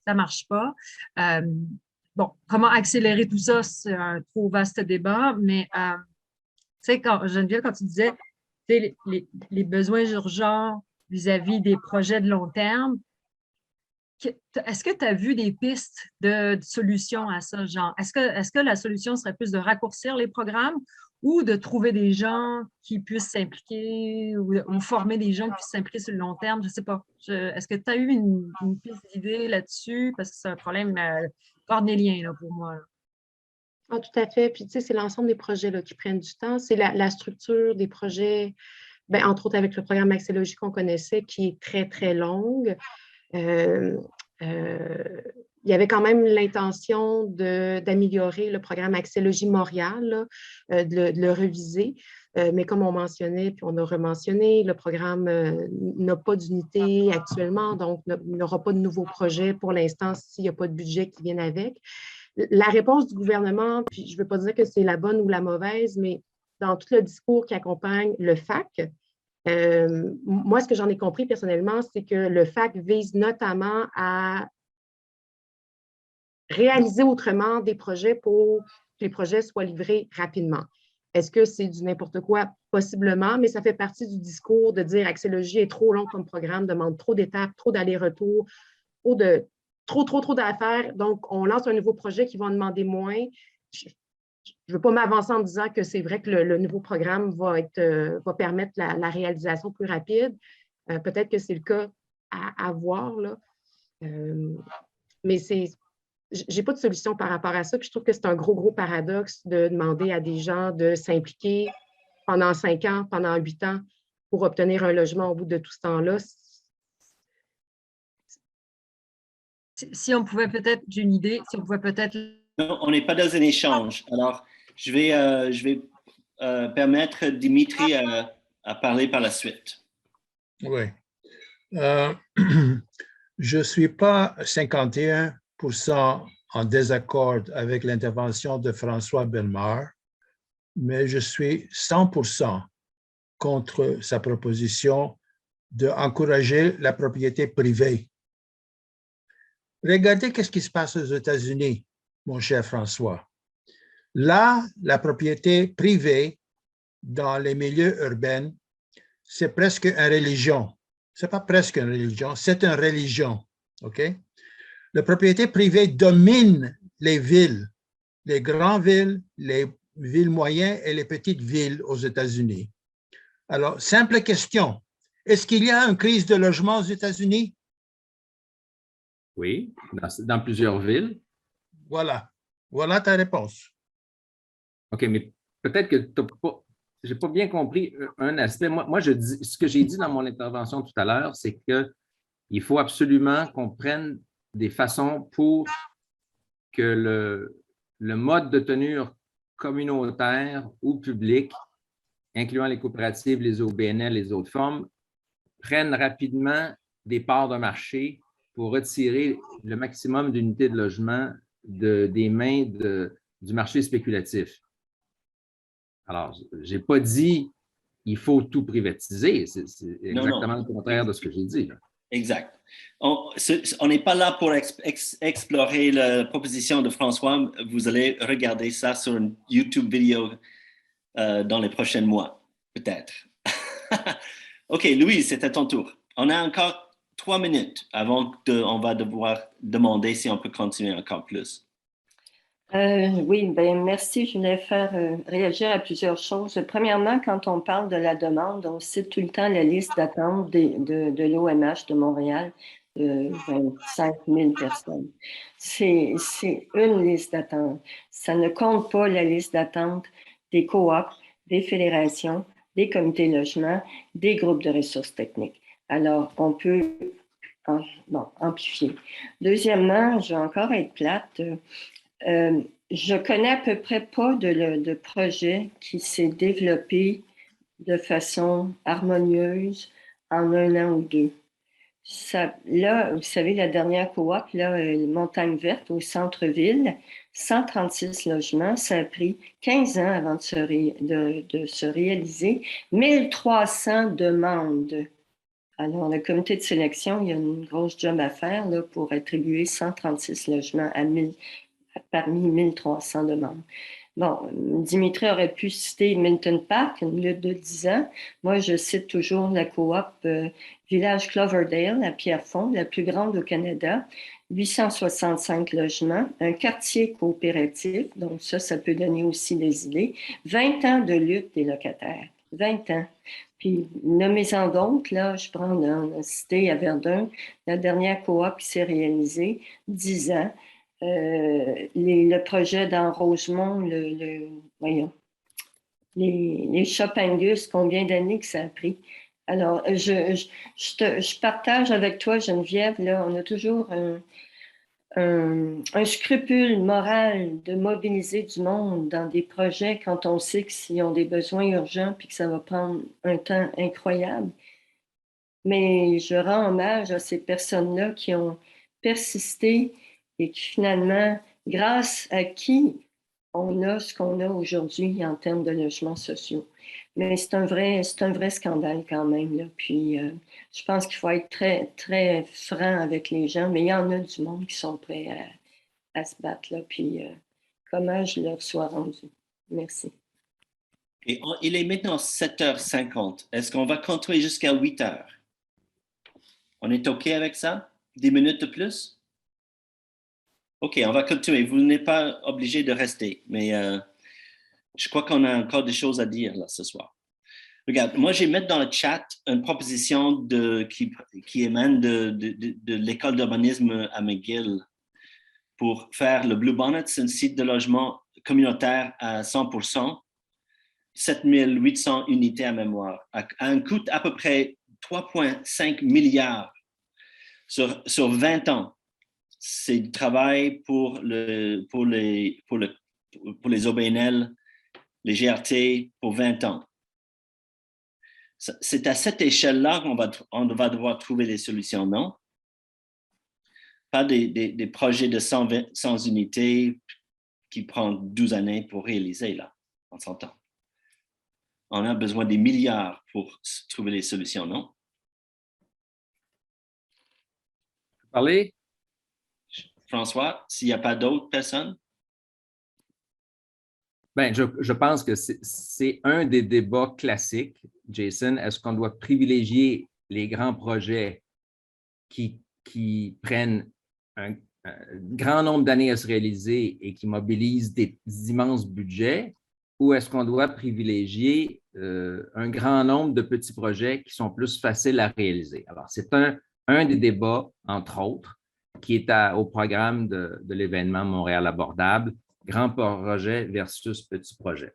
Ça ne marche pas. Bon, comment accélérer tout ça, c'est un trop vaste débat, mais tu sais, Geneviève, quand tu disais les besoins urgents vis-à-vis des projets de long terme, est-ce que tu as vu des pistes de solutions à ça, genre? Est-ce que la solution serait plus de raccourcir les programmes ou de trouver des gens qui puissent s'impliquer ou former des gens qui puissent s'impliquer sur le long terme? Je ne sais pas. Est-ce que tu as eu une piste d'idée là-dessus? Parce que c'est un problème cornélien là, pour moi. Là. Ah, tout à fait. Puis, tu sais, c'est l'ensemble des projets là, qui prennent du temps. C'est la structure des projets, bien, entre autres avec le programme Axélogie qu'on connaissait, qui est très, très longue. Il y avait quand même l'intention d'améliorer le programme Axélogie Montréal, là, de le reviser. Mais comme on mentionnait, puis on a rementionné, le programme n'a pas d'unité actuellement, donc il n'aura pas de nouveaux projets pour l'instant s'il n'y a pas de budget qui vienne avec. La réponse du gouvernement, puis je ne veux pas dire que c'est la bonne ou la mauvaise, mais dans tout le discours qui accompagne le FAC, moi, ce que j'en ai compris personnellement, c'est que le FAC vise notamment à réaliser autrement des projets pour que les projets soient livrés rapidement. Est-ce que c'est du n'importe quoi? Possiblement, mais ça fait partie du discours de dire Axélogie est trop long comme programme, demande trop d'étapes, trop d'allers-retours, trop d'affaires. Donc, on lance un nouveau projet qui va en demander moins. Je ne veux pas m'avancer en disant que c'est vrai que le nouveau programme va permettre la réalisation plus rapide. Peut-être que c'est le cas à voir, là. Mais je n'ai pas de solution par rapport à ça. Puis je trouve que c'est un gros paradoxe de demander à des gens de s'impliquer pendant 5 ans, pendant 8 ans pour obtenir un logement au bout de tout ce temps-là. Si on pouvait peut-être, j'ai une idée, si on pouvait peut-être... Non, on n'est pas dans un échange. Alors, je vais permettre Dimitri à parler par la suite. Oui. Je ne suis pas 51% en désaccord avec l'intervention de François Bellemare, mais je suis 100% contre sa proposition d'encourager la propriété privée. Regardez ce qui se passe aux États-Unis, mon cher François. Là, la propriété privée dans les milieux urbains, c'est presque une religion. Ce n'est pas presque une religion, c'est une religion. OK? La propriété privée domine les villes, les grandes villes, les villes moyennes et les petites villes aux États-Unis. Alors, simple question. Est-ce qu'il y a une crise de logement aux États-Unis? Oui, dans plusieurs villes. Voilà. Voilà ta réponse. OK, mais peut-être que je n'ai pas bien compris un aspect. Moi, ce que j'ai dit dans mon intervention tout à l'heure, c'est qu'il faut absolument qu'on prenne des façons pour que le mode de tenue communautaire ou public, incluant les coopératives, les OBNL, les autres formes, prennent rapidement des parts de marché pour retirer le maximum d'unités de logement des mains du marché spéculatif. Alors, je n'ai pas dit qu'il faut tout privatiser. C'est exactement le contraire de ce que j'ai dit. Là. Exact. On n'est pas là pour explorer la proposition de François. Vous allez regarder ça sur une YouTube vidéo dans les prochains mois, peut-être. OK, Louise, c'est à ton tour. On a encore 3 minutes avant qu'on va devoir demander si on peut continuer encore plus. Oui, ben merci. Je voulais faire réagir à plusieurs choses. Premièrement, quand on parle de la demande, on cite tout le temps la liste d'attente de l'OMH de Montréal, de 25 000 personnes. C'est une liste d'attente. Ça ne compte pas la liste d'attente des coops, des fédérations, des comités de logement, des groupes de ressources techniques. Alors, on peut amplifier. Deuxièmement, je vais encore être plate. Je connais à peu près pas de projet qui s'est développé de façon harmonieuse en 1 an ou 2. Là, vous savez, la dernière coop, Montagne Verte au centre-ville, 136 logements, ça a pris 15 ans avant de se réaliser, 1300 demandes. Alors, le comité de sélection, il y a une grosse job à faire là, pour attribuer 136 logements parmi 1300 demandes. Bon, Dimitri aurait pu citer Minton Park, une lutte de 10 ans. Moi, je cite toujours la coop Village Cloverdale à Pierrefonds, la plus grande au Canada, 865 logements, un quartier coopératif, donc ça peut donner aussi des idées, 20 ans de lutte des locataires, 20 ans. Puis, nommez-en d'autres, là, je prends la cité à Verdun, la dernière coop qui s'est réalisée, 10 ans. Le projet dans Rosemont, les Shop Angus, combien d'années que ça a pris? Alors, je partage avec toi, Geneviève, là, on a toujours un scrupule moral de mobiliser du monde dans des projets quand on sait que s'ils ont des besoins urgents puis que ça va prendre un temps incroyable. Mais je rends hommage à ces personnes-là qui ont persisté et qui finalement, grâce à qui on a ce qu'on a aujourd'hui en termes de logements sociaux. Mais c'est un vrai scandale quand même. Là. Puis je pense qu'il faut être très, très franc avec les gens, mais il y en a du monde qui sont prêts à se battre. Là. Puis comment je leur sois rendu. Merci. Et il est maintenant 7h50. Est-ce qu'on va continuer jusqu'à 8h? On est OK avec ça? 10 minutes de plus? OK, on va continuer. Vous n'êtes pas obligé de rester, mais je crois qu'on a encore des choses à dire là ce soir. Regarde, moi, je vais mettre dans le chat une proposition qui émane de l'école d'urbanisme à McGill pour faire le Blue Bonnet, c'est un site de logement communautaire à 100%, 7800 unités à mémoire, à un coût à peu près 3,5 milliards sur 20 ans. C'est du travail pour les OBNL, les GRT pour 20 ans. C'est à cette échelle-là qu'on va devoir trouver des solutions, non? Pas des projets de 100 unités qui prennent 12 années pour réaliser, là, on s'entend. On a besoin des milliards pour trouver des solutions, non? Parler? François, s'il n'y a pas d'autres personnes? Bien, je pense que c'est un des débats classiques, Jason. Est-ce qu'on doit privilégier les grands projets qui prennent un grand nombre d'années à se réaliser et qui mobilisent des immenses budgets, ou est-ce qu'on doit privilégier un grand nombre de petits projets qui sont plus faciles à réaliser? Alors, c'est un des débats, entre autres. qui est au programme de l'événement Montréal abordable, grand projet versus petit projet.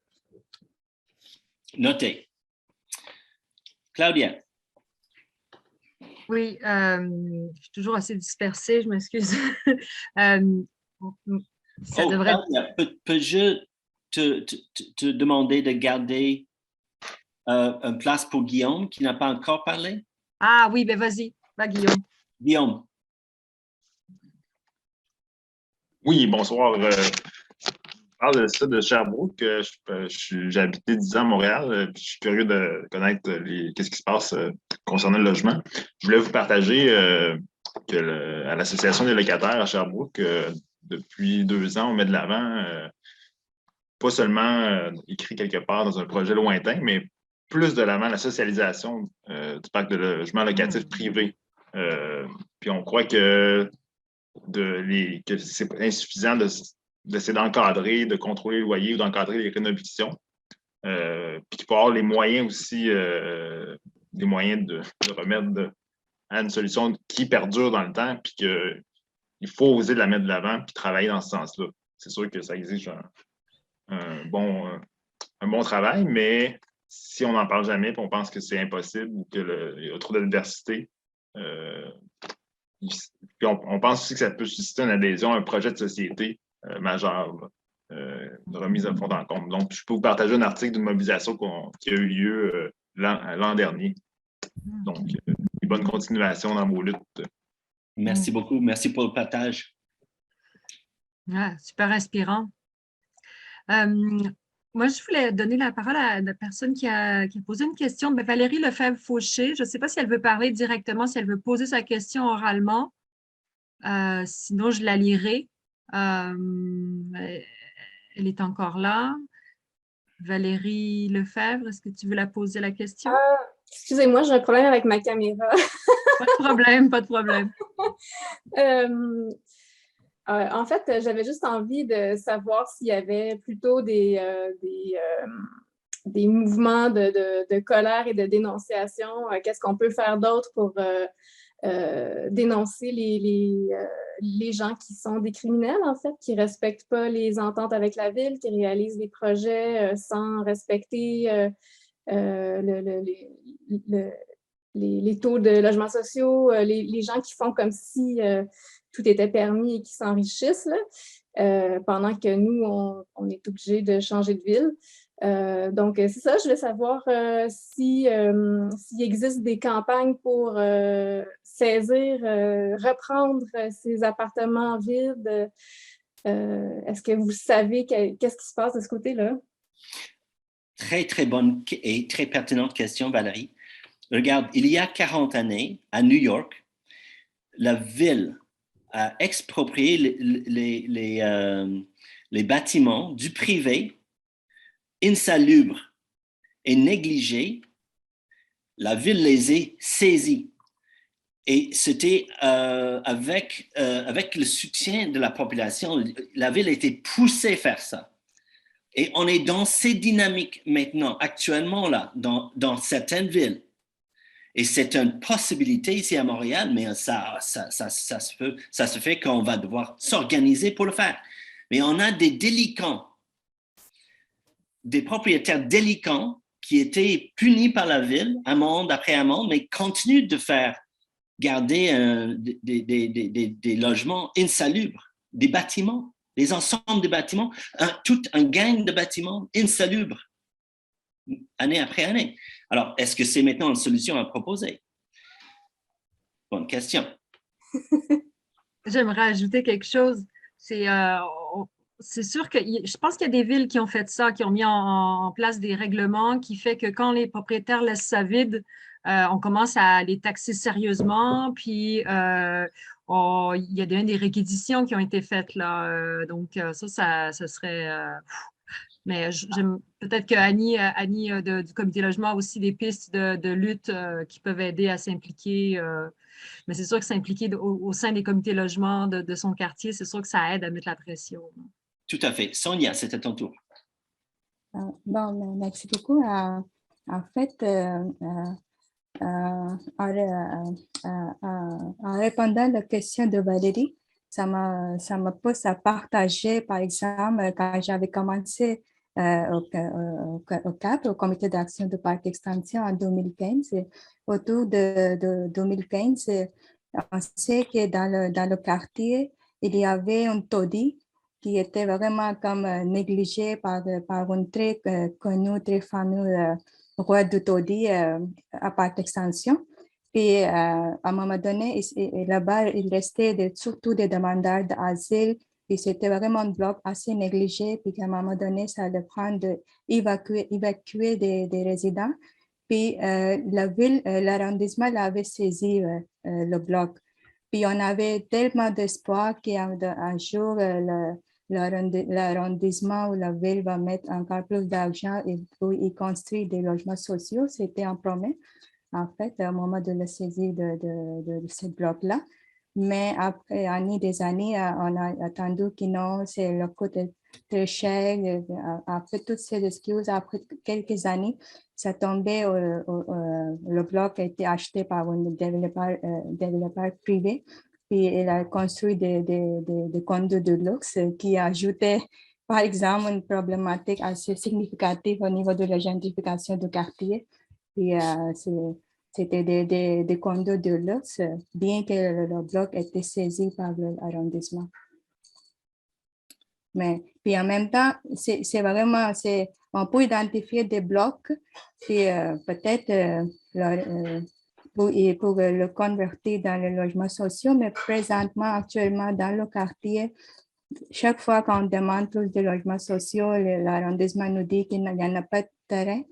Noté. Claudia. Oui, je suis toujours assez dispersée, je m'excuse. Ça devrait... Claudia, peux-je te demander de garder une place pour Guillaume qui n'a pas encore parlé? Ah oui, ben vas-y, va Guillaume. Guillaume. Oui, bonsoir. Je parle de ça de Sherbrooke. J'ai habité 10 ans à Montréal. Puis je suis curieux de connaître qu'est-ce qui se passe concernant le logement. Je voulais vous partager que à l'Association des locataires à Sherbrooke, depuis 2 ans, on met de l'avant, pas seulement écrit quelque part dans un projet lointain, mais plus de l'avant la socialisation du parc de logement locatif privé. Puis on croit que c'est insuffisant d'essayer d'encadrer, de contrôler le loyer ou d'encadrer les rénovations. Puis qu'il faut avoir les moyens aussi, des moyens de remettre à une solution qui perdure dans le temps, puis qu'il faut oser la mettre de l'avant puis travailler dans ce sens-là. C'est sûr que ça exige un bon travail, mais si on n'en parle jamais puis on pense que c'est impossible ou qu'il y a trop d'adversité, puis on pense aussi que ça peut susciter une adhésion à un projet de société majeur, de remise à fond en compte. Donc, je peux vous partager un article d'une mobilisation qui a eu lieu l'an dernier. Donc, une bonne continuation dans vos luttes. Merci beaucoup. Merci pour le partage. Ah, super inspirant. Moi, je voulais donner la parole à la personne qui a posé une question. Ben, Valérie Lefebvre-Fauché. Je ne sais pas si elle veut parler directement, si elle veut poser sa question oralement. Sinon, je la lirai. Elle est encore là. Valérie Lefebvre, est-ce que tu veux la poser la question? Excusez-moi, j'ai un problème avec ma caméra. Pas de problème, pas de problème. En fait, j'avais juste envie de savoir s'il y avait plutôt des mouvements de colère et de dénonciation. Qu'est-ce qu'on peut faire d'autre pour dénoncer les gens qui sont des criminels, en fait, qui ne respectent pas les ententes avec la ville, qui réalisent des projets sans respecter les taux de logements sociaux, les gens qui font comme si tout était permis et qui s'enrichissent, pendant que nous, on est obligés de changer de ville. Donc, c'est ça, je voulais savoir s'il existe des campagnes pour saisir, reprendre ces appartements vides. Est-ce que vous savez qu'est-ce qui se passe de ce côté-là? Très, très bonne et très pertinente question, Valérie. Regarde, il y a 40 années, à New York, la ville a exproprié les bâtiments du privé insalubres et négligés. La ville les a saisis. Et c'était avec le soutien de la population, la ville a été poussée à faire ça. Et on est dans ces dynamiques maintenant, actuellement là, dans certaines villes. Et c'est une possibilité ici à Montréal, mais ça se fait qu'on va devoir s'organiser pour le faire. Mais on a des délinquants, des propriétaires délinquants qui étaient punis par la ville, amende après amende, mais continuent de faire garder des logements insalubres, des bâtiments, des ensembles de bâtiments, tout un gang de bâtiments insalubres, année après année. Alors, est-ce que c'est maintenant une solution à proposer? Bonne question. J'aimerais ajouter quelque chose. C'est sûr que je pense qu'il y a des villes qui ont fait ça, qui ont mis en place des règlements qui fait que quand les propriétaires laissent ça vide, on commence à les taxer sérieusement, puis il y a des réquisitions qui ont été faites là. Donc, ça serait... mais peut-être que Annie du comité logement a aussi des pistes de lutte qui peuvent aider à s'impliquer. Mais c'est sûr que s'impliquer au sein des comités logement de son quartier, c'est sûr que ça aide à mettre la pression. Tout à fait. Sonia, c'est à ton tour. Bon, merci beaucoup. En fait, en répondant à la question de Valérie, ça me pousse à partager, par exemple, quand j'avais commencé au CAP, au Comité d'action de parc extension en 2015. Autour de 2015, on sait que dans le quartier, il y avait un taudis qui était vraiment comme négligé par une très connue, très fameuse roi du taudis à parc extension. Puis, à un moment donné, là-bas, il restait surtout des demandeurs d'asile. Puis, c'était vraiment un bloc assez négligé. Puis, à un moment donné, ça allait prendre d'évacuer des résidents. Puis, la ville, l'arrondissement l'avait saisi, le bloc. Puis, on avait tellement d'espoir qu'un jour, l'arrondissement ou la ville va mettre encore plus d'argent pour y construire des logements sociaux. C'était un promesse, en fait, au moment de la saisie de ce bloc-là. Mais après des années, on a attendu que non, le coût est très cher. Après toutes ces excuses, après quelques années, ça tombait, le bloc a été acheté par un développeur privé. Puis il a construit des condos de luxe qui ajoutaient, par exemple, une problématique assez significative au niveau de la gentrification du quartier. Puis c'était des condos de luxe, bien que le bloc ait été saisi par l'arrondissement. Mais puis en même temps, c'est vraiment, on peut identifier des blocs, puis peut-être pour le convertir dans les logements sociaux, mais présentement, actuellement, dans le quartier, chaque fois qu'on demande plus de logements sociaux, l'arrondissement nous dit qu'il n'y en a pas de terrain.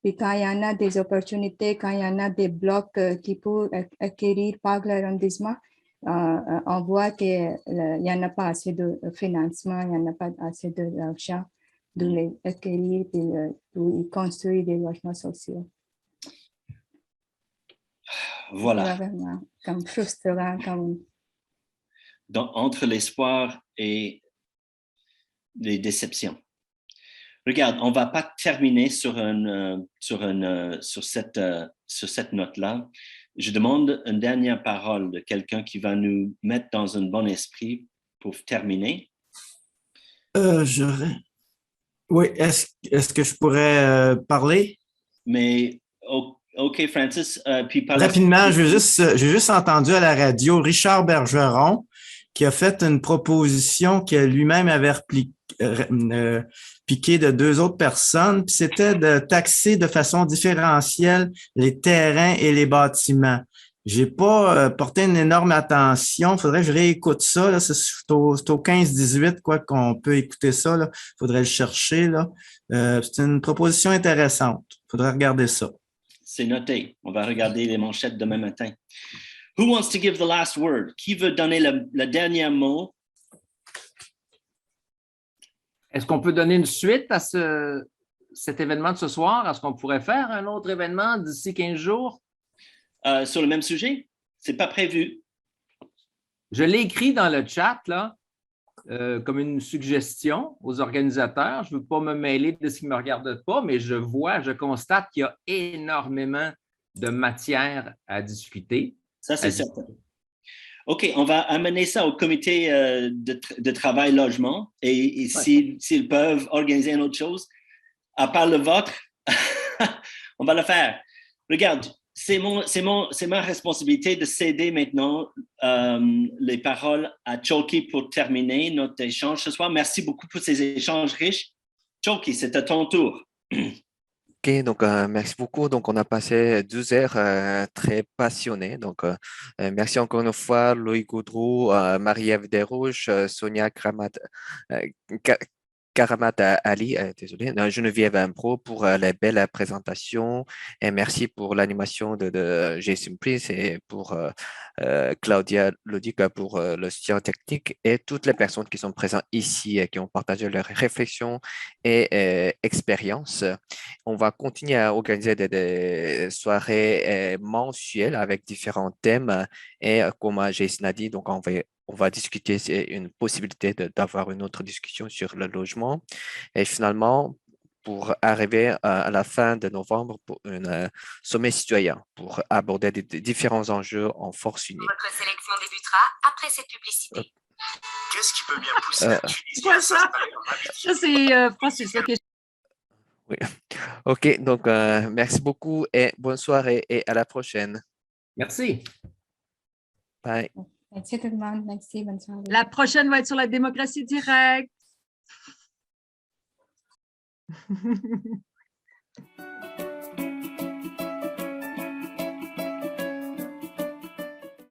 Puis quand il y en a des opportunités, quand il y en a des blocs qui peuvent acquérir par l'arrondissement, on voit qu'il n'y en a pas assez de financement, il n'y en a pas assez d'argent de les acquérir et pour y construire des logements sociaux. Voilà. C'est vraiment comme frustrant. Entre l'espoir et les déceptions. Regarde, on ne va pas terminer sur cette note-là. Je demande une dernière parole de quelqu'un qui va nous mettre dans un bon esprit pour terminer. Oui, est-ce que je pourrais parler? Mais, OK, Francis. Puis rapidement, j'ai juste entendu à la radio Richard Bergeron qui a fait une proposition que lui-même avait piqué de 2 autres personnes, puis c'était de taxer de façon différentielle les terrains et les bâtiments. J'ai pas porté une énorme attention. Faudrait que je réécoute ça. Là. C'est au 15-18 quoi qu'on peut écouter ça. Là. Faudrait le chercher. Là. C'est une proposition intéressante. Faudrait regarder ça. C'est noté. On va regarder les manchettes demain matin. Who wants to give the last word? Qui veut donner le dernier mot? Est-ce qu'on peut donner une suite à cet événement de ce soir? Est-ce qu'on pourrait faire un autre événement d'ici 15 jours? Sur le même sujet? Ce n'est pas prévu. Je l'ai écrit dans le chat, là, comme une suggestion aux organisateurs. Je ne veux pas me mêler de ce qui ne me regarde pas, mais je constate qu'il y a énormément de matière à discuter. Ça, c'est certain. OK, on va amener ça au comité de travail logement et s'ils peuvent organiser une autre chose, à part le vôtre, on va le faire. Regarde, c'est ma responsabilité de céder maintenant les paroles à Choki pour terminer notre échange ce soir. Merci beaucoup pour ces échanges riches. Choki, c'est à ton tour. OK, donc merci beaucoup. Donc, on a passé 12 heures très passionnées. Donc, merci encore une fois, Loïc Gaudreau, Marie-Ève Desrouges, Sonia Karamat Ali, désolé, Geneviève Impro pour la belle présentation et merci pour l'animation de Jason Prince et pour Claudia Lodica pour le soutien technique et toutes les personnes qui sont présentes ici et qui ont partagé leurs réflexions et expériences. On va continuer à organiser des soirées mensuelles avec différents thèmes et comme Jason a dit, donc on va discuter, c'est une possibilité d'avoir une autre discussion sur le logement. Et finalement, pour arriver à la fin de novembre pour un sommet citoyen pour aborder des différents enjeux en force unie. Votre sélection débutera après cette publicité. Qu'est-ce qui peut bien pousser la Tunisie quoi à ça? s'installer en Amérique? Ça, c'est Francis. OK. Oui. OK, donc merci beaucoup et bonne soirée et à la prochaine. Merci. Bye. Merci tout le monde. Merci, bonne soirée. La prochaine va être sur la démocratie directe.